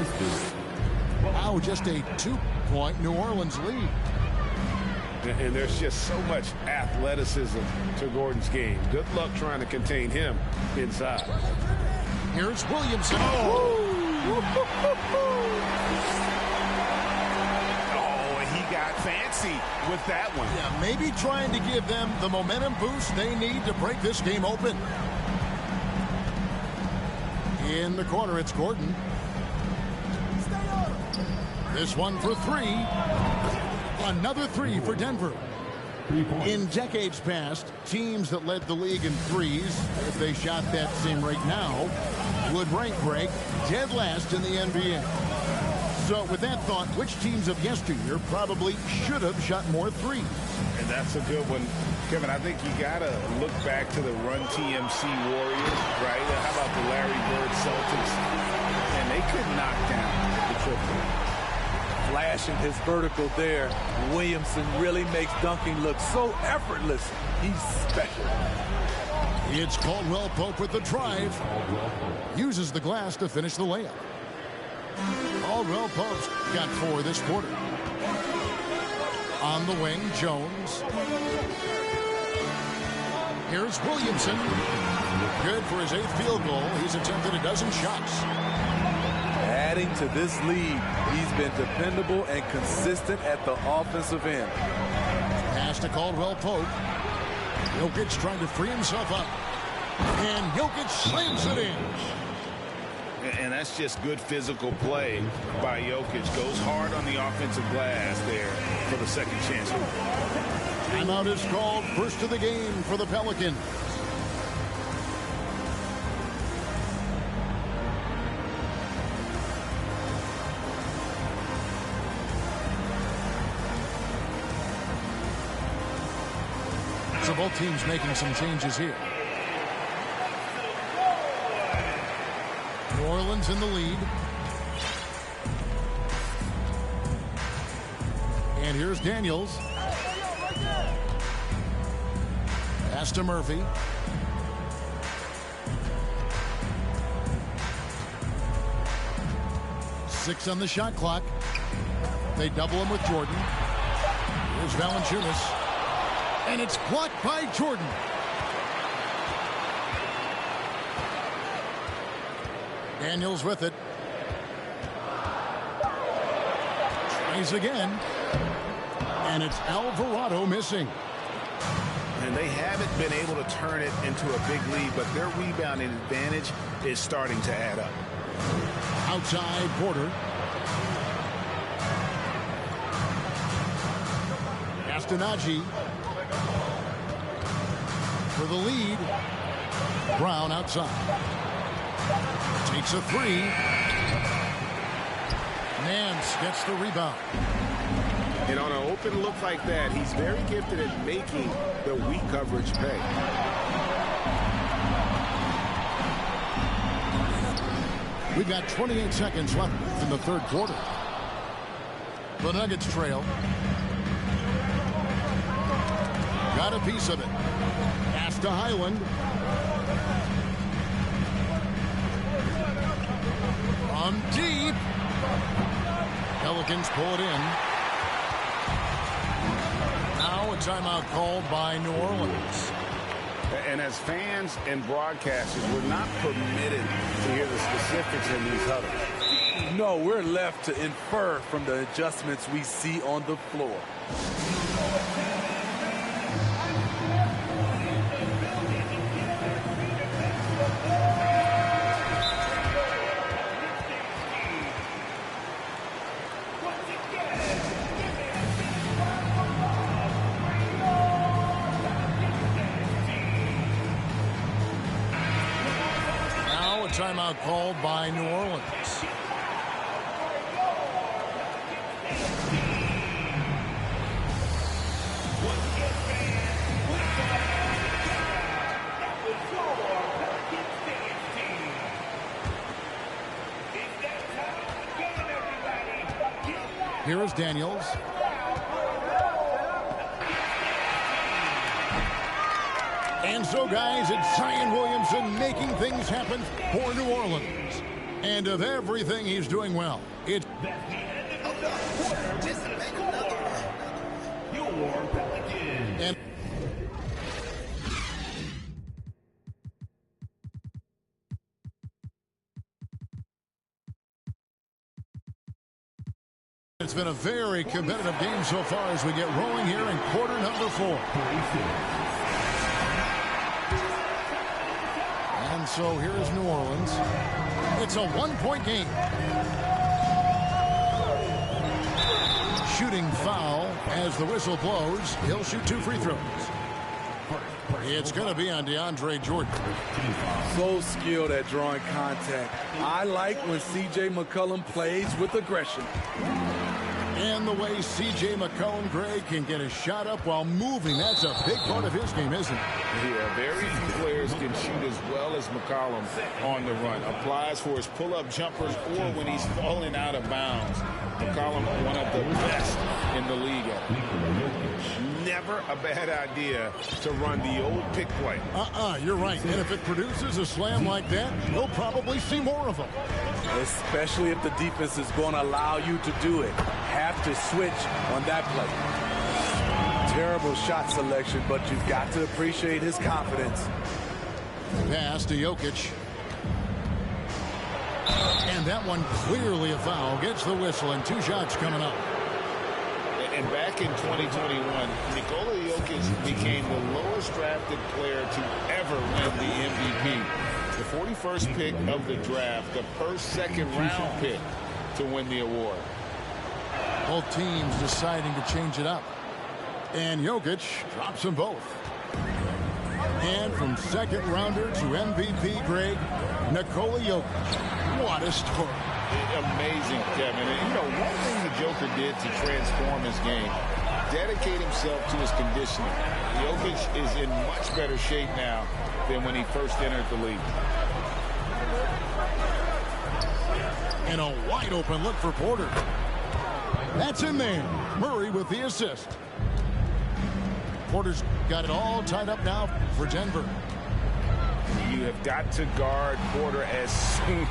Now just a 2-point New Orleans lead. And there's just so much athleticism to Gordon's game. Good luck trying to contain him inside. Here's Williamson. He got fancy with that one. Yeah, maybe trying to give them the momentum boost they need to break this game open. In the corner, it's Gordon. This one for 3. Another 3 for Denver. In decades past, teams that led the league in threes, if they shot that same rate now, would rank Greg dead last in the NBA. So with that thought, which teams of yesteryear probably should have shot more threes? And that's a good one. Kevin, I think you got to look back to the Run TMC Warriors, right? How about the Larry Bird Celtics? And they could knock down the triple. Flashing his vertical there. Williamson really makes dunking look so effortless. He's special. It's Caldwell Pope with the drive. Uses the glass to finish the layup. Caldwell Pope's got 4 this quarter. On the wing, Jones. Here's Williamson. Good for his 8th field goal. He's attempted a dozen shots. Adding to this lead, he's been dependable and consistent at the offensive end. Pass to Caldwell Pope. Jokic trying to free himself up. And Jokic slams it in. And that's just good physical play by Jokic. Goes hard on the offensive glass there for the second chance. Timeout is called. First of the game for the Pelicans. So both teams making some changes here. New Orleans in the lead. And here's Daniels. Pass to Murphy. Six on the shot clock. They double him with Jordan. Here's Valanciunas. And it's blocked by Jordan. Daniels with it. Tries again. And it's Alvarado missing. and they haven't been able to turn it into a big lead, but their rebounding advantage is starting to add up. Outside Porter. Castanagi for the lead. Brown outside. Takes a three. Nance gets the rebound. And on an open look like that, he's very gifted at making the weak coverage pay. We've got 28 seconds left in the third quarter. The Nuggets trail. Got a piece of it. Pass to Highland. From deep. Pelicans pull it in. Now a timeout called by New Orleans. And as fans and broadcasters, we're not permitted to hear the specifics in these huddles. No, we're left to infer from the adjustments we see on the floor. Timeout called by New Orleans. Here is Daniels. And so, guys, it's Zion Williamson making things happen for New Orleans. And of everything he's doing well, it's... And it's been a very competitive game so far as we get rolling here in quarter number 4. And so here's New Orleans. It's a one-point game. Shooting foul as the whistle blows. He'll shoot 2 free throws. It's going to be on DeAndre Jordan. So skilled at drawing contact. I like when C.J. McCollum plays with aggression. And the way C.J. McCollum, Greg, can get a shot up while moving, that's a big part of his game, isn't it? Yeah, very few players can shoot as well as McCollum on the run. Applies for his pull-up jumpers or when he's falling out of bounds. McCollum, one of the best in the league at it. Never a bad idea to run the old pick play. You're right. And if it produces a slam like that, we'll probably see more of them. Especially if the defense is going to allow you to do it. Have to switch on that play. Terrible shot selection, but you've got to appreciate his confidence. Pass to Jokic. And that one clearly a foul. Gets the whistle and 2 shots coming up. And back in 2021, Nikola Jokic became the lowest drafted player to ever win the MVP. The 41st pick of the draft, the first second-round pick to win the award. Both teams deciding to change it up. And Jokic drops them both. And from second-rounder to MVP, Greg, Nikola Jokic. What a story. Amazing, Kevin. And, you know, one thing the Joker did to transform his game, dedicate himself to his conditioning. Jokic is in much better shape now than when he first entered the league. And a wide-open look for Porter. That's in there. Murray with the assist. Porter's got it all tied up now for Denver. You have got to guard Porter as soon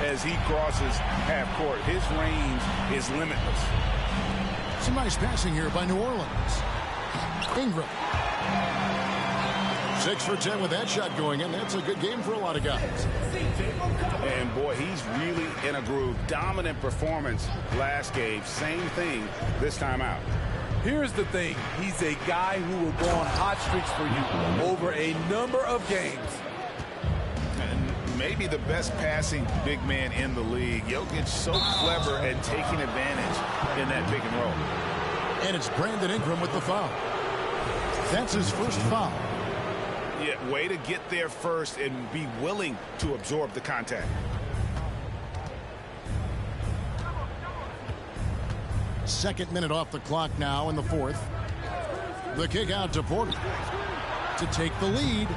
as he crosses half court. His range is limitless. Some nice passing here by New Orleans. Ingram. 6 for 10 with that shot going in. That's a good game for a lot of guys. And boy, he's really in a groove. Dominant performance last game. Same thing this time out. Here's the thing. He's a guy who will go on hot streaks for you over a number of games. And maybe the best passing big man in the league. Jokic so clever at taking advantage in that pick and roll. And it's Brandon Ingram with the foul. That's his first foul. Yeah, way to get there first and be willing to absorb the contact. Second minute off the clock now in the fourth. The kick out to Porter to take the lead.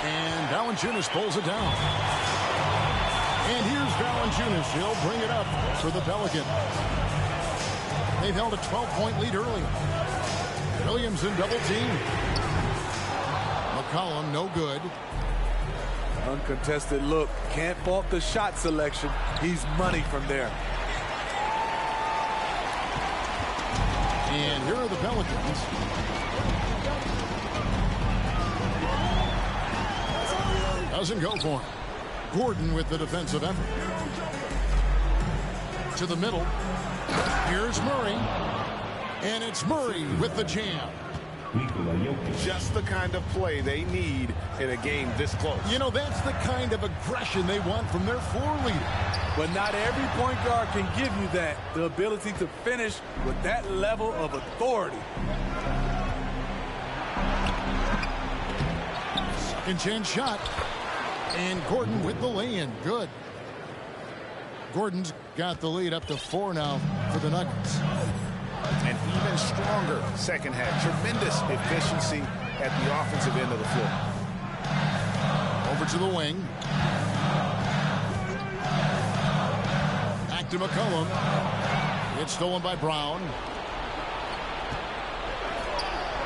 And Valanciunas pulls it down. And here's Valanciunas. He'll bring it up for the Pelicans. They've held a 12-point lead early. Williams in double team. McCollum no good. Uncontested look. Can't fault the shot selection. He's money from there. And here are the Pelicans. Doesn't go for him. Gordon with the defensive effort. To the middle. Here's Murray. And it's Murray with the jam. Just the kind of play they need in a game this close. You know, that's the kind of aggression they want from their floor leader. But not every point guard can give you that. The ability to finish with that level of authority. Second chance shot. And Gordon with the lay-in. Good. Gordon's got the lead up to 4 now for the Nuggets. An even stronger second half. Tremendous efficiency at the offensive end of the floor. Over to the wing. Back to McCollum. It's stolen by Brown.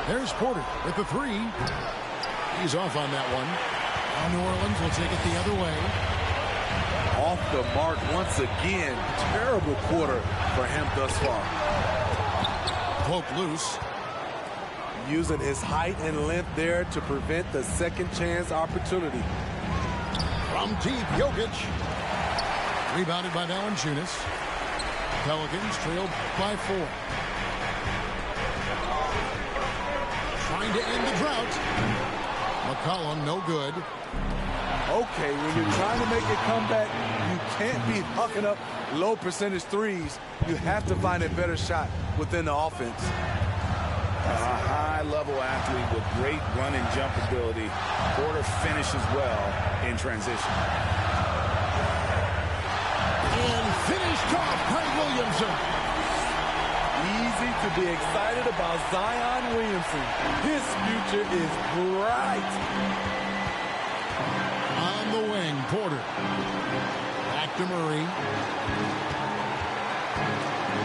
There's Porter with the three. He's off on that one. Now New Orleans will take it the other way. Off the mark once again. Terrible quarter for him thus far. Poke loose. Using his height and length there to prevent the second chance opportunity. From deep, Jokic. Rebounded by Valanciunas. Pelicans trailed by 4. Trying to end the drought. McCollum, no good. Okay, when you're trying to make a comeback, you can't be hucking up low percentage threes. You have to find a better shot within the offense. A high-level athlete with great run and jump ability. Porter finishes well in transition. And finished off by Williamson. Easy to be excited about Zion Williamson. His future is bright. On the wing, Porter. Back to Murray.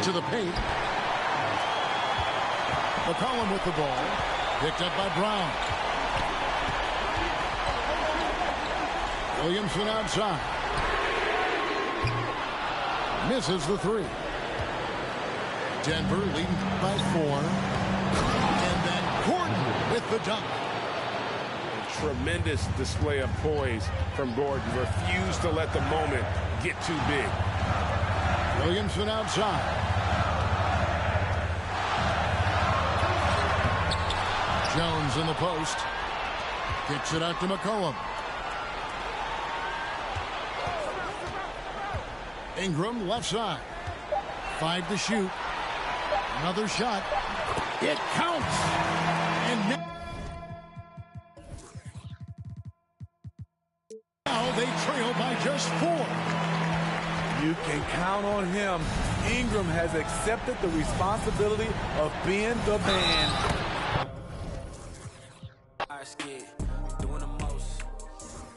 To the paint. McCollum with the ball. Picked up by Brown. Williamson outside. Misses the three. Denver leading by 4. And then Gordon with the dunk. Tremendous display of poise from Gordon. Refused to let the moment get too big. Williamson outside. Jones in the post. Kicks it out to McCollum. Ingram left side. 5 to shoot. Another shot. It counts. And now they trail by just 4. You can count on him. Ingram has accepted the responsibility of being the man. Scared, doing the most.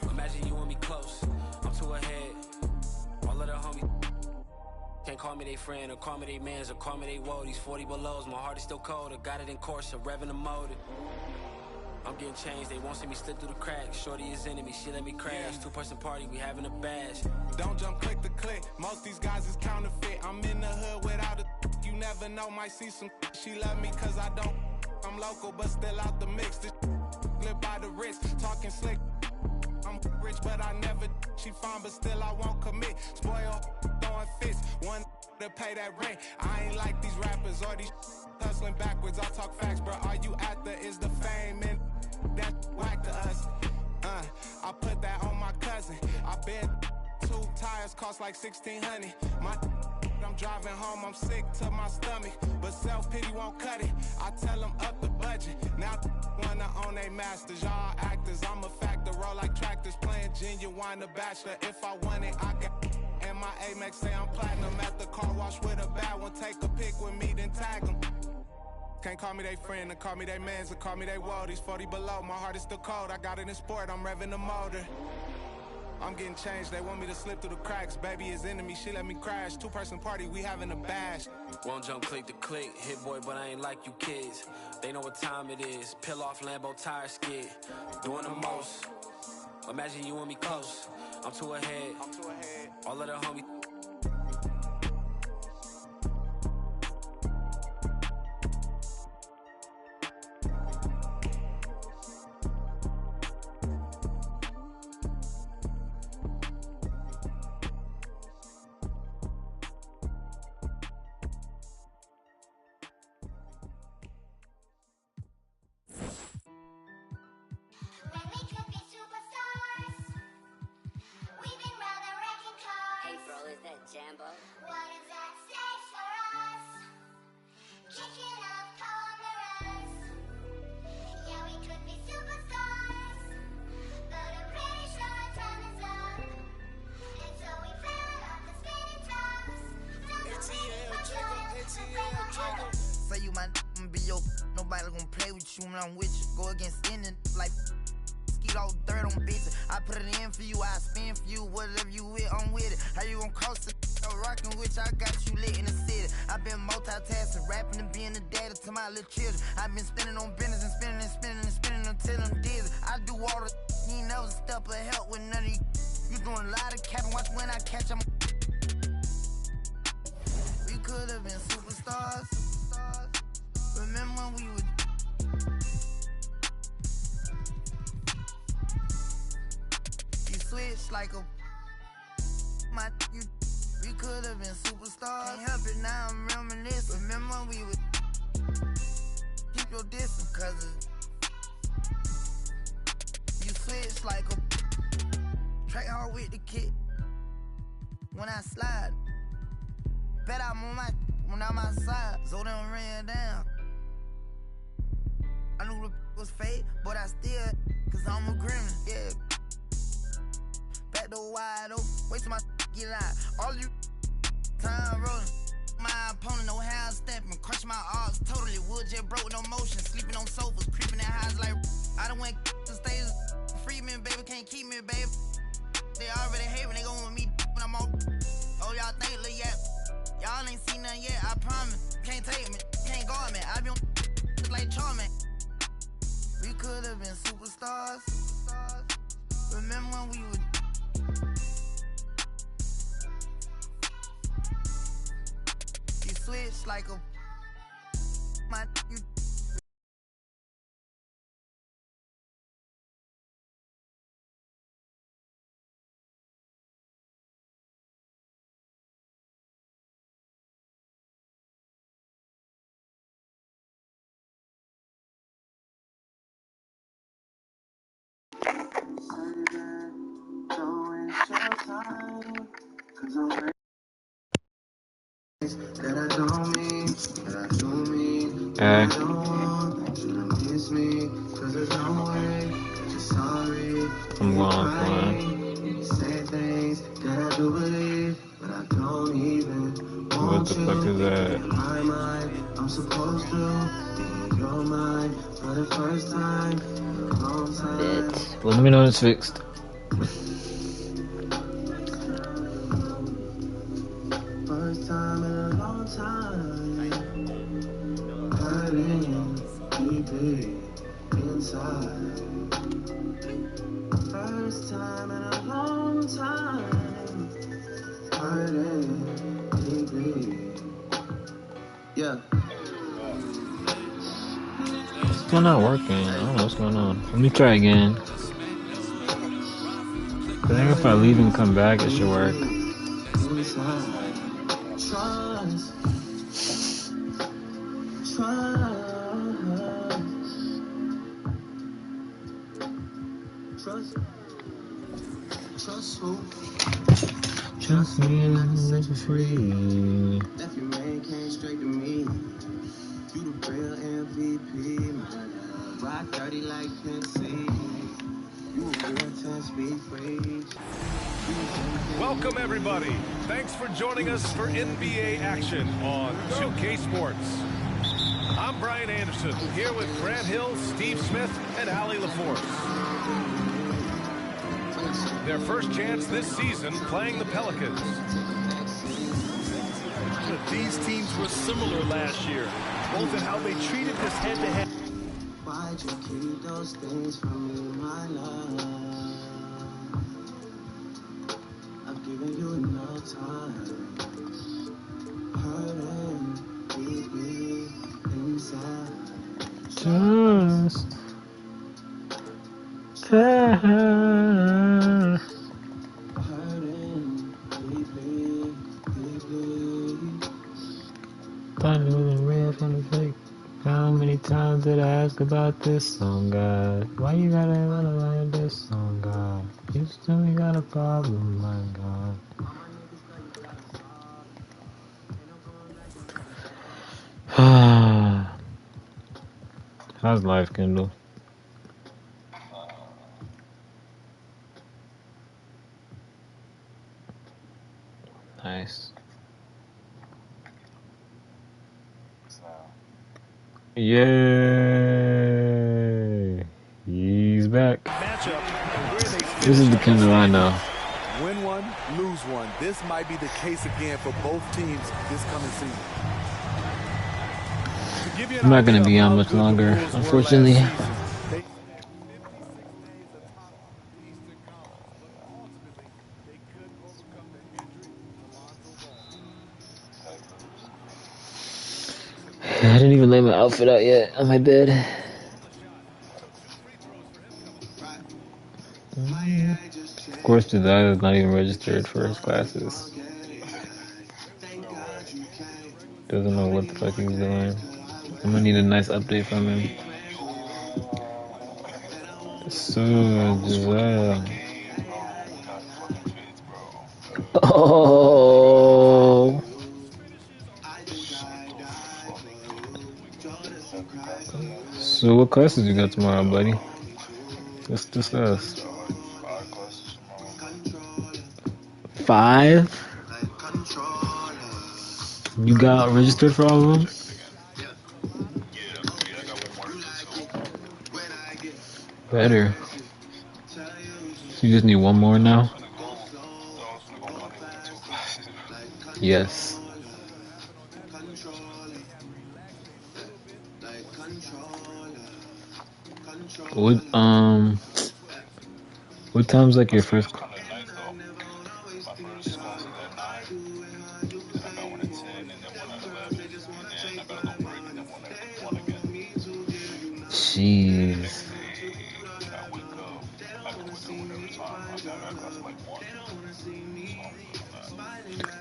Imagine you and me close. I'm too ahead. All of the homies can't call me they friend or call me they mans or call me they woe. These 40 belows, my heart is still cold. I got it in course, I'm revving the motor. I'm getting changed, they won't see me slip through the cracks. Shorty is enemy, she let me crash. 2-person party, we having a bash. Don't jump click to click, most these guys is counterfeit. I'm in the hood without a you never know, might see some she love me cause I don't. I'm local but still out the mix. This live by the wrist, talking slick. I'm rich but I never. She fine but still I won't commit. Spoil, throwing fists. One to pay that rent. I ain't like these rappers or these hustlers. hustling backwards, I talk facts, bro. All you after is the fame and that whack to us. I put that on my cousin. I bet 2 tires cost like $1,600. I'm driving home, I'm sick to my stomach, but self-pity won't cut it. I tell them up the budget. Now wanna own they masters. Y'all actors, I'm a factor. Roll like tractors, playing Genuine the Bachelor. If I want it, I got. And my Amex say I'm platinum at the car wash with a bad one. Take a pic with me, then tag them. Can't call me they friend, or call me they mans, or call me they worldies. 40 below, my heart is still cold. I got it in sport, I'm revving the motor. I'm getting changed, they want me to slip through the cracks. Baby is enemy, she let me crash. 2-person party, we having a bash. Won't jump click to click, hit boy, but I ain't like you kids. They know what time it is, peel off Lambo tire skid. Doing the most, imagine you and me close. I'm too ahead, all of the homies. Jambo. What does that say for us? Kicking up corners. Yeah, we could be superstars, but I'm pretty sure our time is up. And so we fell off the spinning tops. Say you my be your nobody gonna play with you when I'm with you. Go against any like all dirt on bitches. I put it in for you, I spin for you. Whatever you with, I'm with it. How you gon' coast it? Rockin' with you, I got you lit in the city. I been multitasking, rapping and being the daddy to my little children. I been spending on business and spending and spending and spending until I'm dizzy. I do all the you ain't never step of help with none of you. You doing a lot of capping, watch when I catch them. We could have been superstars. Remember when we would. Switch like a my you. We could have been superstars. Can't help it now, I'm reminiscing. Remember when we would keep your distance, cause you switch like a track hard with the kick. When I slide, bet I'm on my when I'm outside, so them ran down. I knew the was fake, but I still, cause I'm a gremlin, yeah. Back door wide open, wait till my get out. All you time rolling. My opponent, no hand stepping. Crush my arms totally. Wood jet broke, no motion. Sleeping on sofas, creeping in highs like I done went to stages. Free me, baby, can't keep me, baby. They already hate when they gon' with me when I'm on. Oh, y'all think, look, yeah. Y'all ain't seen nothing yet, I promise. Can't take me, can't guard me. I be on just like Charmin. We could have been superstars. Remember when we would. You switch like a my you. That I don't mean, that I do mean, that I don't want you to miss me, cause there's no way that you're sorry. I'm going. Say things that I do believe, but I don't even What the fuck is that? In my mind, I'm supposed to be in your mind for the first time in a long time. Let me know when it's fixed. First time in a long time, hurting deeply inside. First time in a long time, hurting deeply. Yeah. It's still not working. I don't know what's going on. Let me try again. I think if I leave and come back, it should work. Trust me and I can set you free. Left your man came straight to me. You the real MVP, man. Rock dirty like Tennessee. You a real 10-speed freak. Welcome, everybody. Thanks for joining us for NBA action on 2K Sports. I'm Brian Anderson, here with Grant Hill, Steve Smith, and Allie LaForce. Their first chance this season playing the Pelicans. These teams were similar last year, both in how they treated this head-to-head. Why'd you keep those things from me, my love? I've given you enough time. Hurting deeply inside. Just hurting deeply. Thought it was real from the fake. How many times did I ask about this song, God? Why you gotta wanna learn this song, God? You still got a problem, my God. How's life, Kendall? Nice. Yay! He's back. This is the Kendall I know. Win one, lose one. This might be the case again for both teams this coming season. I'm not going to be on much longer, unfortunately. I didn't even lay my outfit out yet on my bed. Of course, the guy is not even registered for his classes. Doesn't know what the fuck he's doing. I'm gonna need a nice update from him. So, oh. So, what classes you got tomorrow, buddy? Let's discuss. 5? You got registered for all of them? Better. You just need one more now? Yes. What time's like your first? Jeez.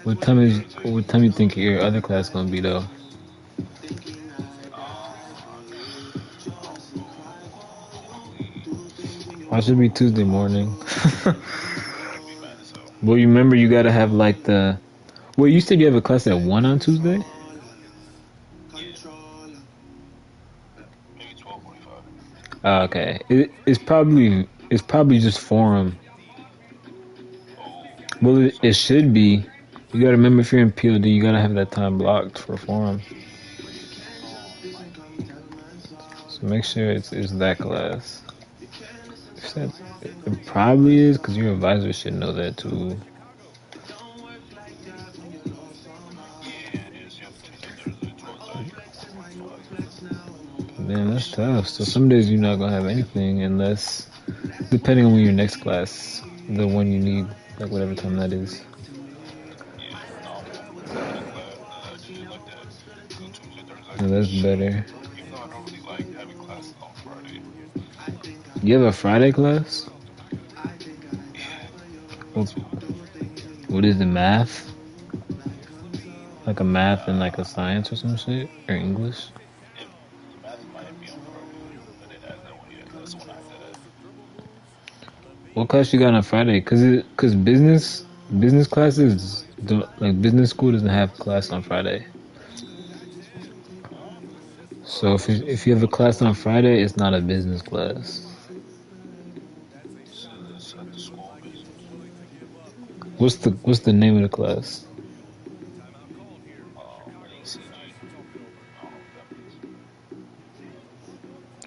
What time you think your other class gonna be though? I should be Tuesday morning. Well, you remember you gotta have like the. Well, you said you have a class at 1 on Tuesday. Oh, okay. It's probably just forum. Well, it should be. You gotta remember if you're in PLD, you gotta have that time blocked for forum. So make sure it's that class. It probably is, because your advisor should know that too. Man, that's tough. So some days you're not gonna have anything unless, depending on when your next class, the one you need, like whatever time that is. No, that's better. You have a Friday class? What is it, math? Like a math and like a science or some shit? Or English? What class you got on Friday? Cause business classes don't, like business school doesn't have class on Friday. So if you have a class on Friday, it's not a business class. What's the name of the class?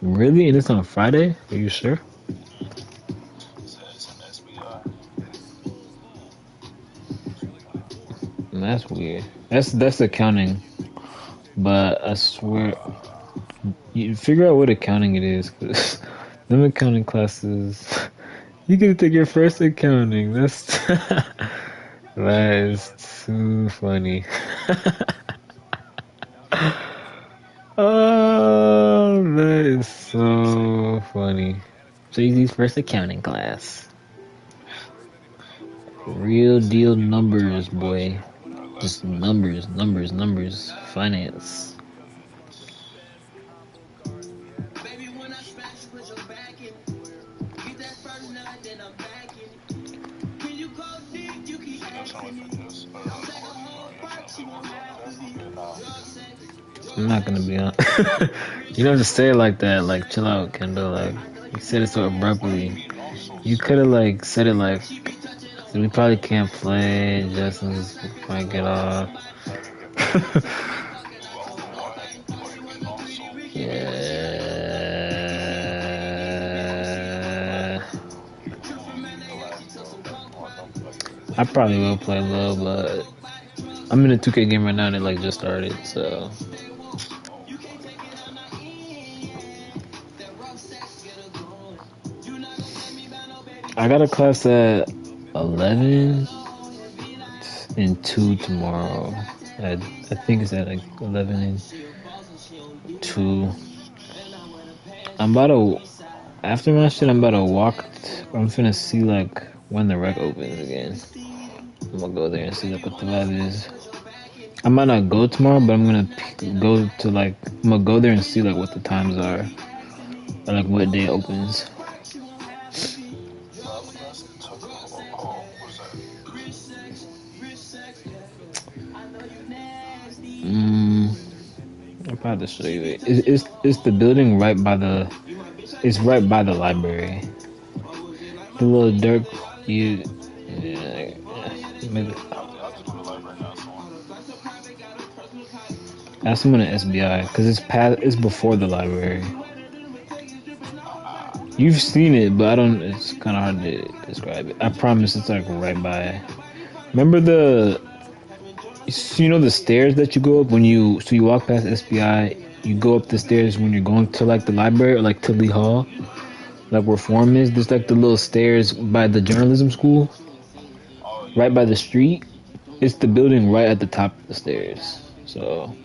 Really? And it's on Friday? Are you sure? That's weird. That's accounting, but I swear, you figure out what accounting it is, cause them accounting classes, you get to take your first accounting. That's that is too funny. Oh, that is so funny. Jay-Z's first accounting class. Real deal numbers, boy. Just numbers, numbers, numbers. Finance. I'm not gonna be on. You don't just say it like that. Like, chill out, Kendall. Like, you said it so abruptly. You could have like said it like, we probably can't play. Justin's might get off. Yeah. I probably will play low, but I'm in a 2K game right now and it like just started, so. I got a class at 11 and 2 tomorrow. I think it's at like 11 and 2. I'm about to, after my shit, I'm about to walk. I'm finna see like when the rec opens again. I'm gonna go there and see like what the vibe is. I might not go tomorrow, but I'm gonna go to like, I'm gonna go there and see like what the times are, or like what day it opens. I'll probably show you it. It's the building right by the, it's right by the library. The little dirt, yeah, maybe. Ask someone at SBI, because it's before the library. You've seen it, but it's kind of hard to describe it. I promise it's like right by. Remember the stairs that you go up so you walk past SBI, you go up the stairs when you're going to like the library or like to Lee Hall, like where Forum is. There's like the little stairs by the journalism school, right by the street. It's the building right at the top of the stairs. So.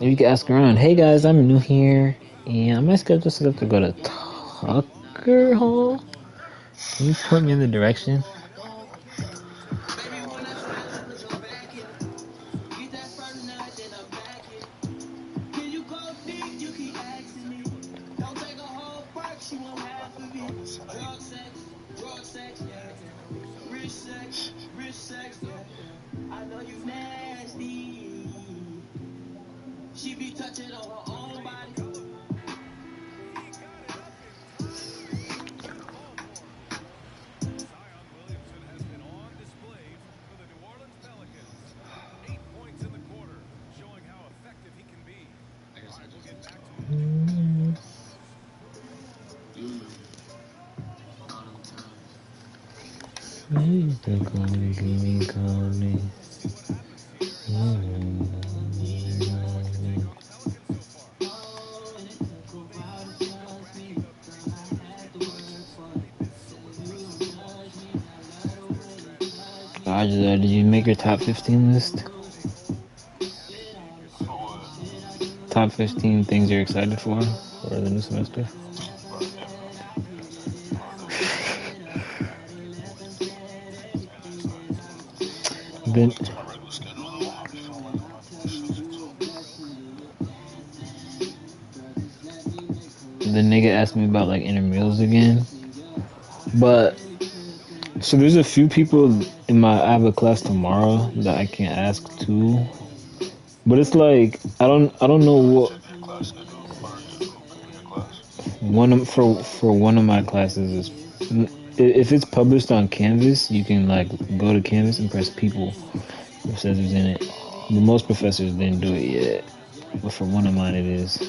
You can ask around. Hey guys, I'm new here, and my schedule set up to go to Tucker Hall. Can you point me in the direction? She be touching on her own body. Please don't call me, call me. Roger, did you make your top 15 list? Top 15 things you're excited for the new semester? Then the nigga asked me about like intramurals again. But so there's a few people in I have a class tomorrow that I can ask to. But it's like I don't know what for one of my classes is if it's published on Canvas, you can like go to Canvas and press people. It says who's in it. But most professors didn't do it yet. But for one of mine it is.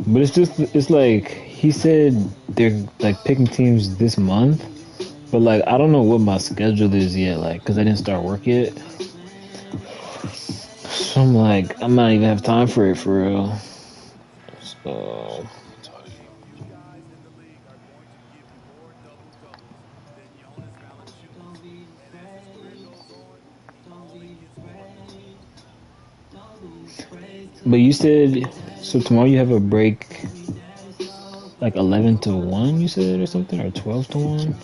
But it's like he said they're like picking teams this month. But like I don't know what my schedule is yet, like because I didn't start work yet. So I'm like I might even have time for it for real. So but you said so tomorrow you have a break like 11 to 1 you said or something or 12 to 1.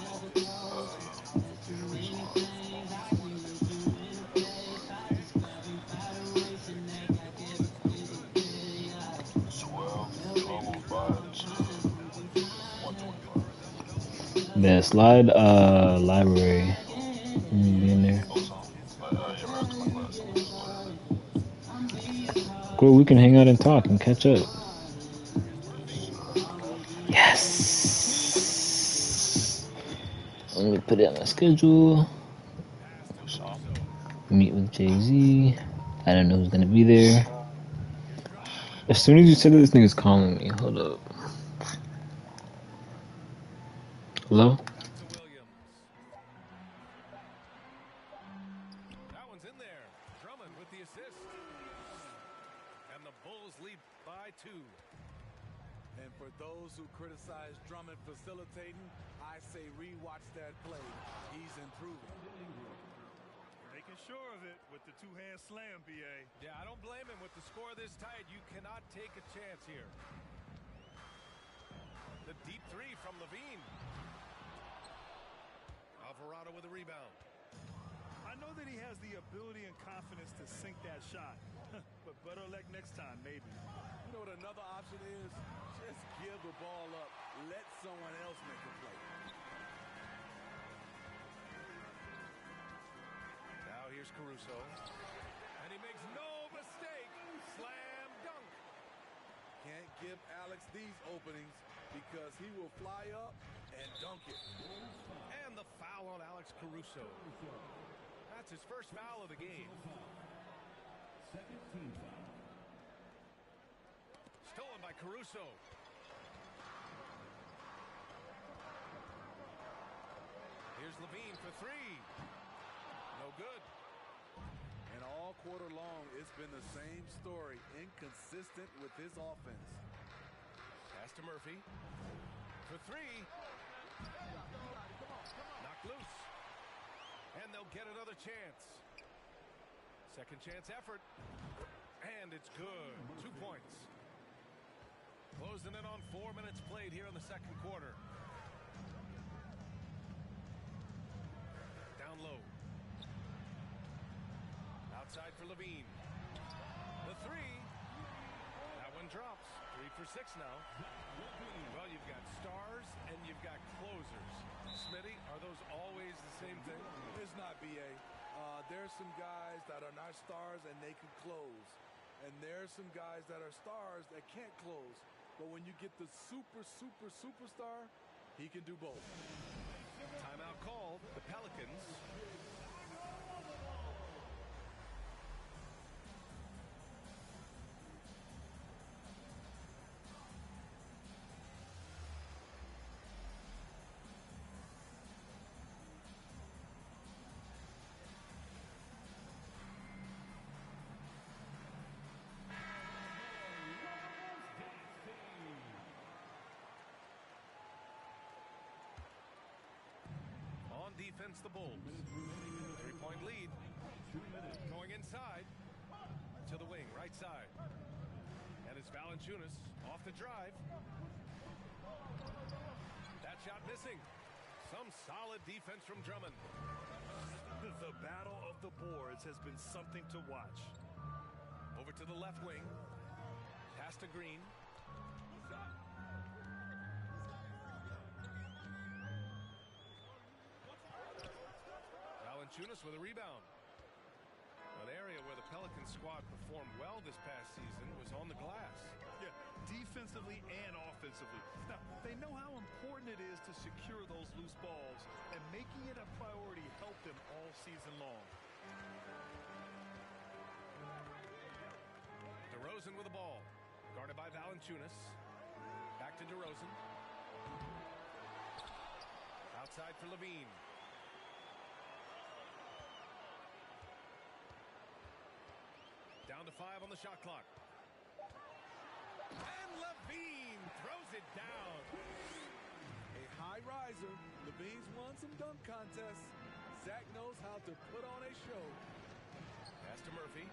The slide library. Be in there. Cool, we can hang out and talk and catch up. Yes. Let me put it on my schedule. Meet with Jay-Z. I don't know who's gonna be there. As soon as you said that, this nigga's calling me. Hold up. Hello? That one's in there. Drummond with the assist. And the Bulls lead by 2. And for those who criticize Drummond facilitating, I say rewatch that play. He's improving. Making sure of it with the two-hand slam, BA. Yeah, I don't blame him. With the score this tight, you cannot take a chance here. The deep 3 from Levine. Alvarado with a rebound. I know that he has the ability and confidence to sink that shot, but better luck next time, maybe. You know what another option is? Just give the ball up. Let someone else make a play. Now here's Caruso. And he makes no mistake. Slam dunk. Can't give Alex these openings because he will fly up and dunk it. And the foul on Alex Caruso. That's his first foul of the game. Second team foul. Stolen by Caruso. Here's Levine for 3. No good. And all quarter long, it's been the same story. Inconsistent with his offense. Pass to Murphy. For 3. Knocked loose. And they'll get another chance. Second chance effort. And it's good. 2 points. Closing in on 4 minutes played here in the second quarter. Down low. Outside for Levine. The 3. That one drops. 3 for 6 now. Well, you've got stars and you've got closers. Smitty, are those always the same thing? It's not, B.A. There's some guys that are not stars and they can close. And there's some guys that are stars that can't close. But when you get the superstar, he can do both. Timeout called. The Pelicans. Defense the Bulls. 3-point lead. Going inside to the wing, right side. And it's Valanciunas off the drive. That shot missing. Some solid defense from Drummond. The battle of the boards has been something to watch. Over to the left wing. Pass to Green. Valanciunas with a rebound. An area where the Pelicans squad performed well this past season was on the glass. Yeah, defensively and offensively. Now, they know how important it is to secure those loose balls, and making it a priority helped them all season long. DeRozan with the ball. Guarded by Valanciunas. Back to DeRozan. Outside for Levine. Down to 5 on the shot clock. And Levine throws it down. A high riser. Levine's won some dunk contests. Zach knows how to put on a show. Pass to Murphy.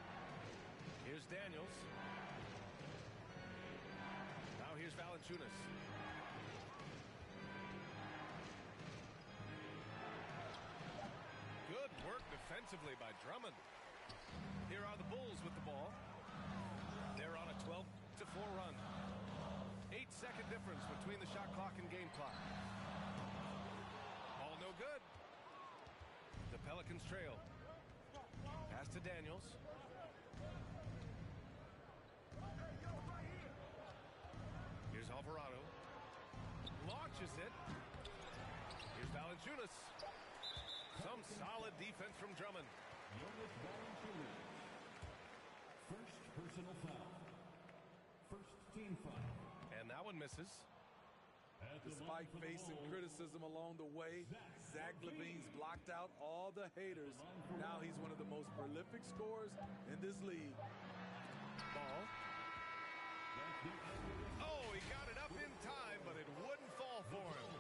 Here's Daniels. Now here's Valanciunas. Good work defensively by Drummond. Here are the Bulls with the ball. They're on a 12-4 run. 8-second difference between the shot clock and game clock. Ball no good. The Pelicans trail. Pass to Daniels. Here's Alvarado. Launches it. Here's Valanciunas. Some solid defense from Drummond. First personal foul. First team foul. And that one misses. Despite facing criticism along the way, Zach LaVine's blocked out all the haters. Now he's one of the most prolific scorers in this league. Ball. Oh, he got it up in time, but it wouldn't fall for him.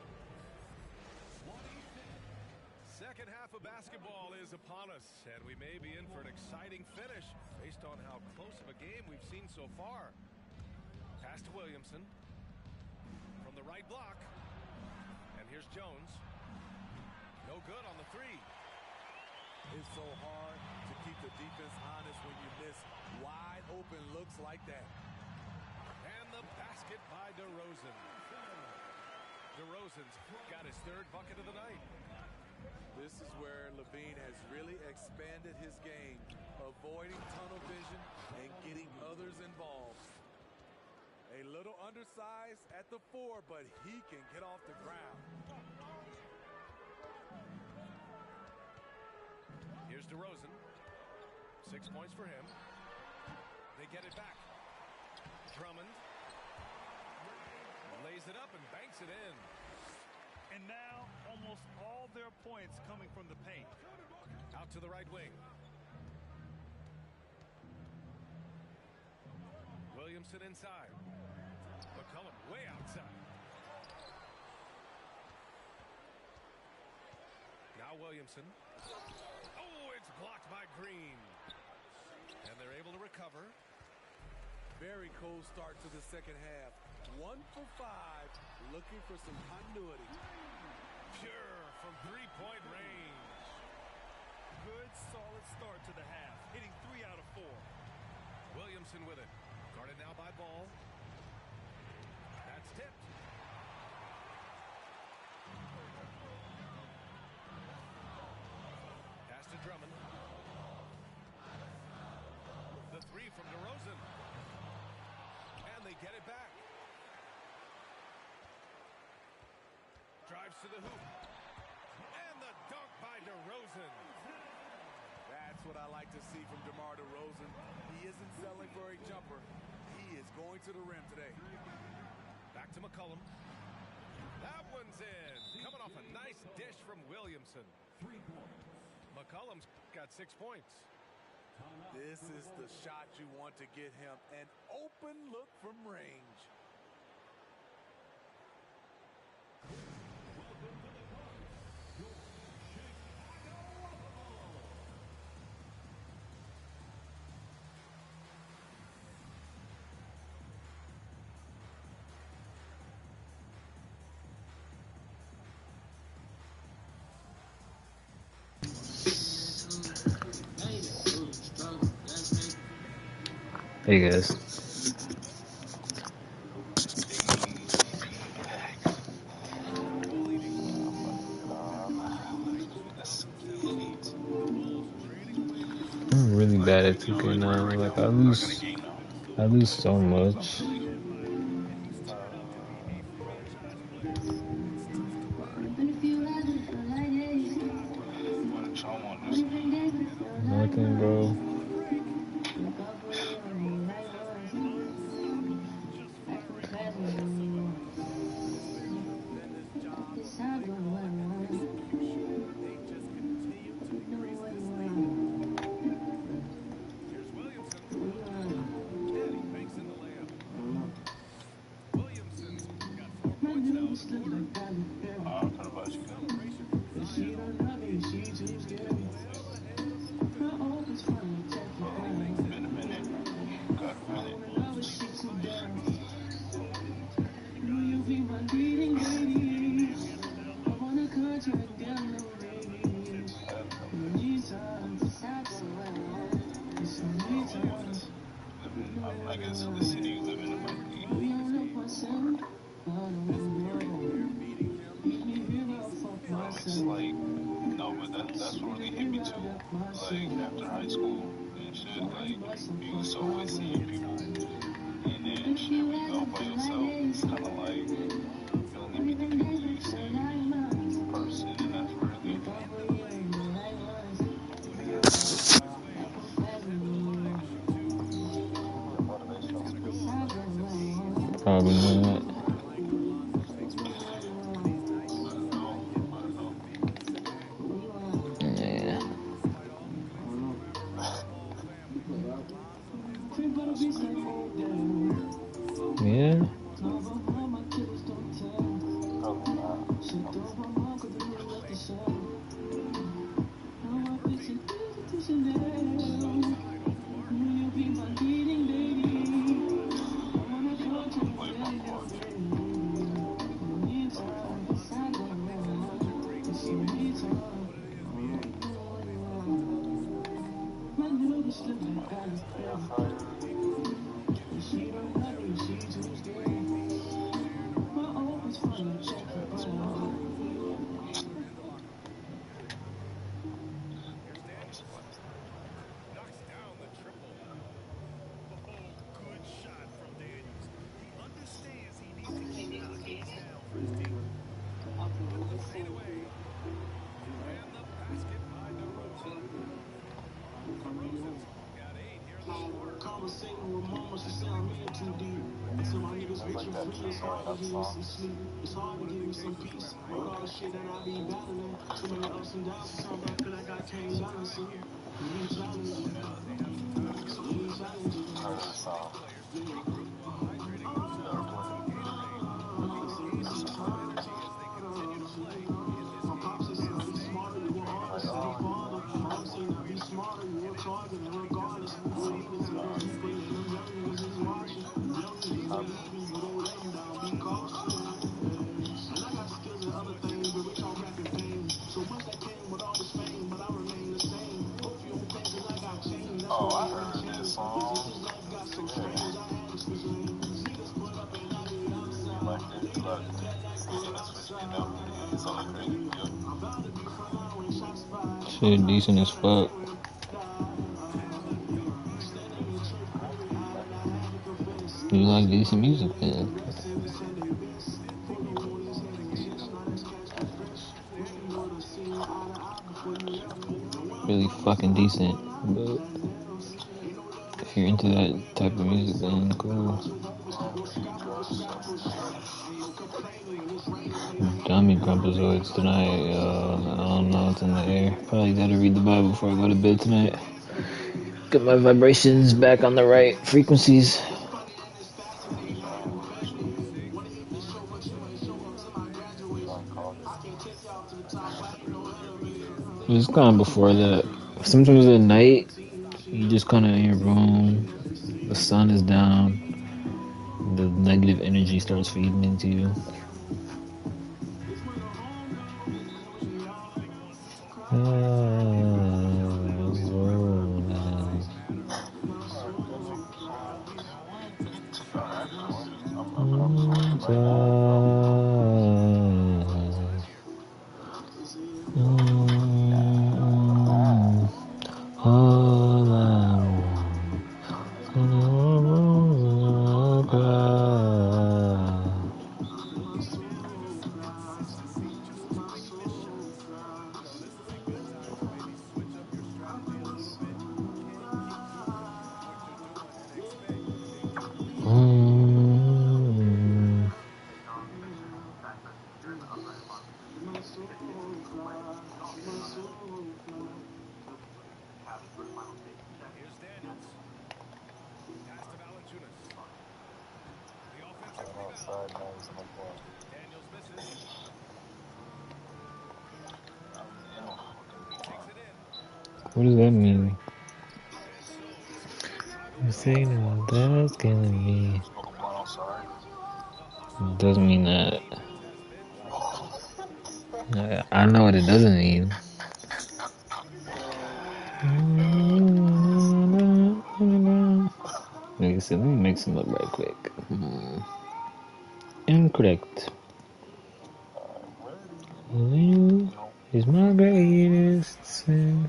Second half of basketball is upon us, and we may be in for an exciting finish based on how close of a game we've seen so far. Pass to Williamson. From the right block. And here's Jones. No good on the three. It's so hard to keep the defense honest when you miss wide open looks like that. And the basket by DeRozan. DeRozan's got his third bucket of the night. This is where LaVine has really expanded his game, avoiding tunnel vision and getting others involved. A little undersized at the 4, but he can get off the ground. Here's DeRozan. 6 points for him. They get it back. Drummond lays it up and banks it in. And now almost all their points coming from the paint. Out to the right wing. Williamson inside. McCollum way outside. Now Williamson. Oh, it's blocked by Green. And they're able to recover. Very cold start to the second half. 1 for 5, looking for some continuity. Pure from three-point range. Good, solid start to the half, hitting 3 out of 4. Williamson with it. Guarded now by Ball. That's tipped. Pass to Drummond. The three from DeRozan. And they get it back. Drives to the hoop. And the dunk by DeRozan. That's what I like to see from DeMar DeRozan. He isn't settling for a jumper. He is going to the rim today. Back to McCollum. That one's in. Coming off a nice dish from Williamson. 3 points. McCollum's got 6 points. This is the shot you want to get him. An open look from range. Hey guys. I'm really bad at 2K now. Like I lose so much. Nothing, bro. I guess in the city you live in, it might be easy. It's like, no, but that's what really hit me too. Like, after high school and shit, like, you was always seeing people in there and shit. When you go by yourself, it's kind of like, you only meet the people you see in person, and that's really Probably not. Yeah. Yeah. Oh, I heard this song. Like this, look. It's on the radio. Shit, decent as fuck. You like decent music, then? Really fucking decent, but if you're into that type of music, then cool. Dummy Grumpozoids tonight, I don't know what's in the air. Probably gotta read the Bible before I go to bed tonight. Get my vibrations back on the right frequencies. It's kind of before that. Sometimes at night, you just kind of in your room, the sun is down, the negative energy starts feeding into you. All What does that mean? You say no, that's killing me. It doesn't mean that. I know what it doesn't mean. Like I said, let me mix them up right quick. Incorrect. You is my greatest sin.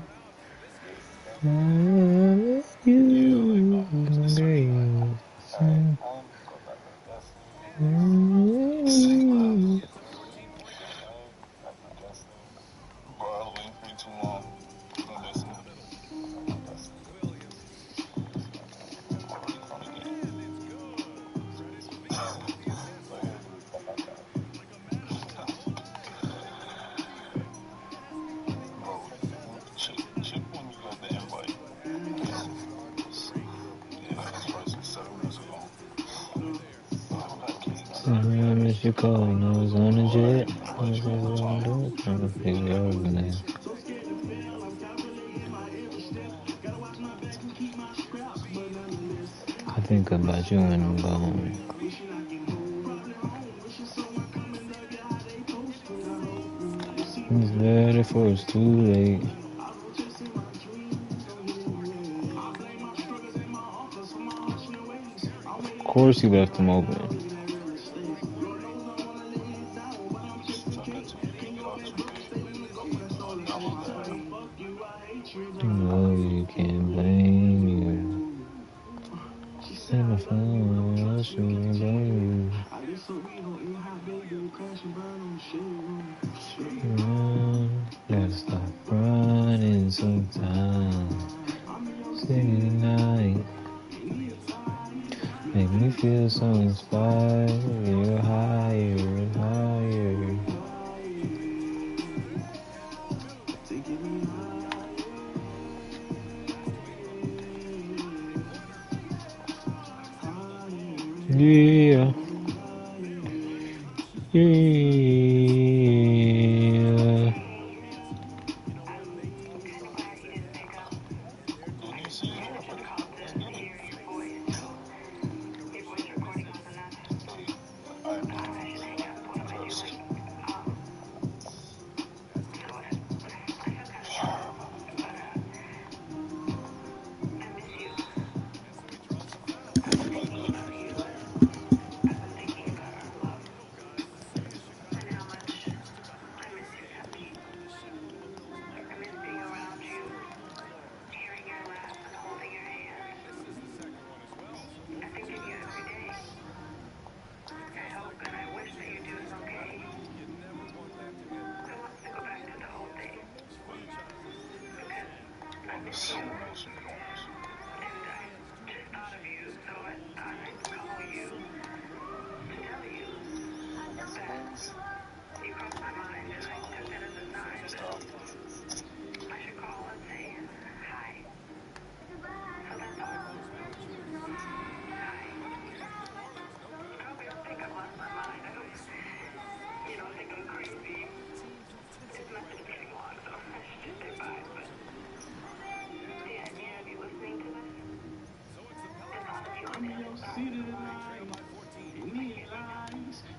You is my greatest sin. I missed your call, you know I was on a jet. I was on the door, trying to figure out the name. I think about you when I'm gone. It's better before it's too late. Of course he left him open. No, you can't blame you. And if I shouldn't blame you. Gotta stop running sometimes. City night. Make me feel so inspired. You're higher and higher. Yeah. Yeah.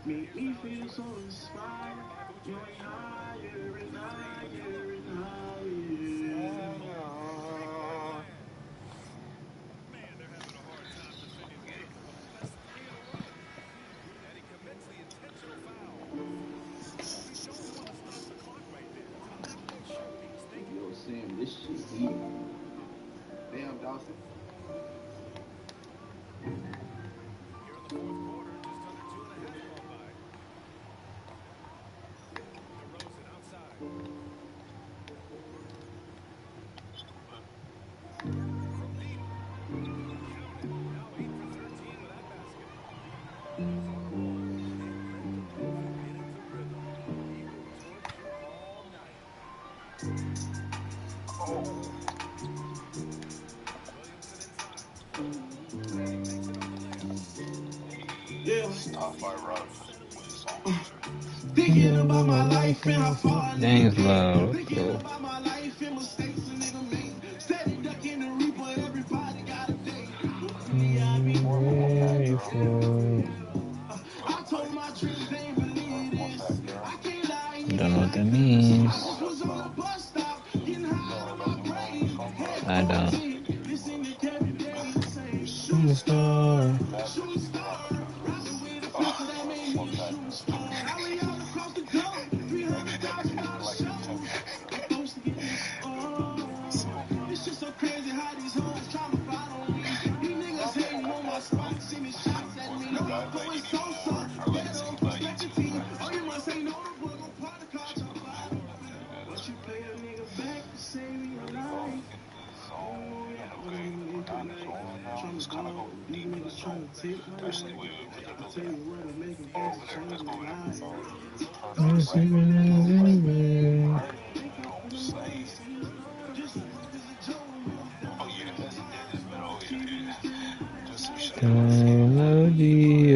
Make me feel so inspired. You're higher and higher and higher. Yo, Sam, this shit heat. Damn, Dawson. top 5 rock with his song. Thinking about my life and how far a nigga came. Thinking about my life and mistakes a nigga made. Steady ducking the reaper, everybody got a day. Me, I be ready for. I told my trips they ain't believe this. I can't lie, I don't know what that means. I just was on the bus stop, getting high out of my brain. I don't. Listen to Kevin Davis say, shooting star, shooting star. Rapping with a pistol that made me a shooting star. Now we all across the globe, $300,000 shows. I'm supposed to get this it's just so crazy how these hoes try to follow me. These niggas hating on my spot, sending shots at me. Going so-so, ghetto, spaghetti. Oh, you must ain't know the book on part of culture. But you pay a nigga back to save me your life. Just kind of go deep in the zone. Personally, we would definitely let's go with it. Oh yeah, that's better. Oh yeah, just some shit. Melody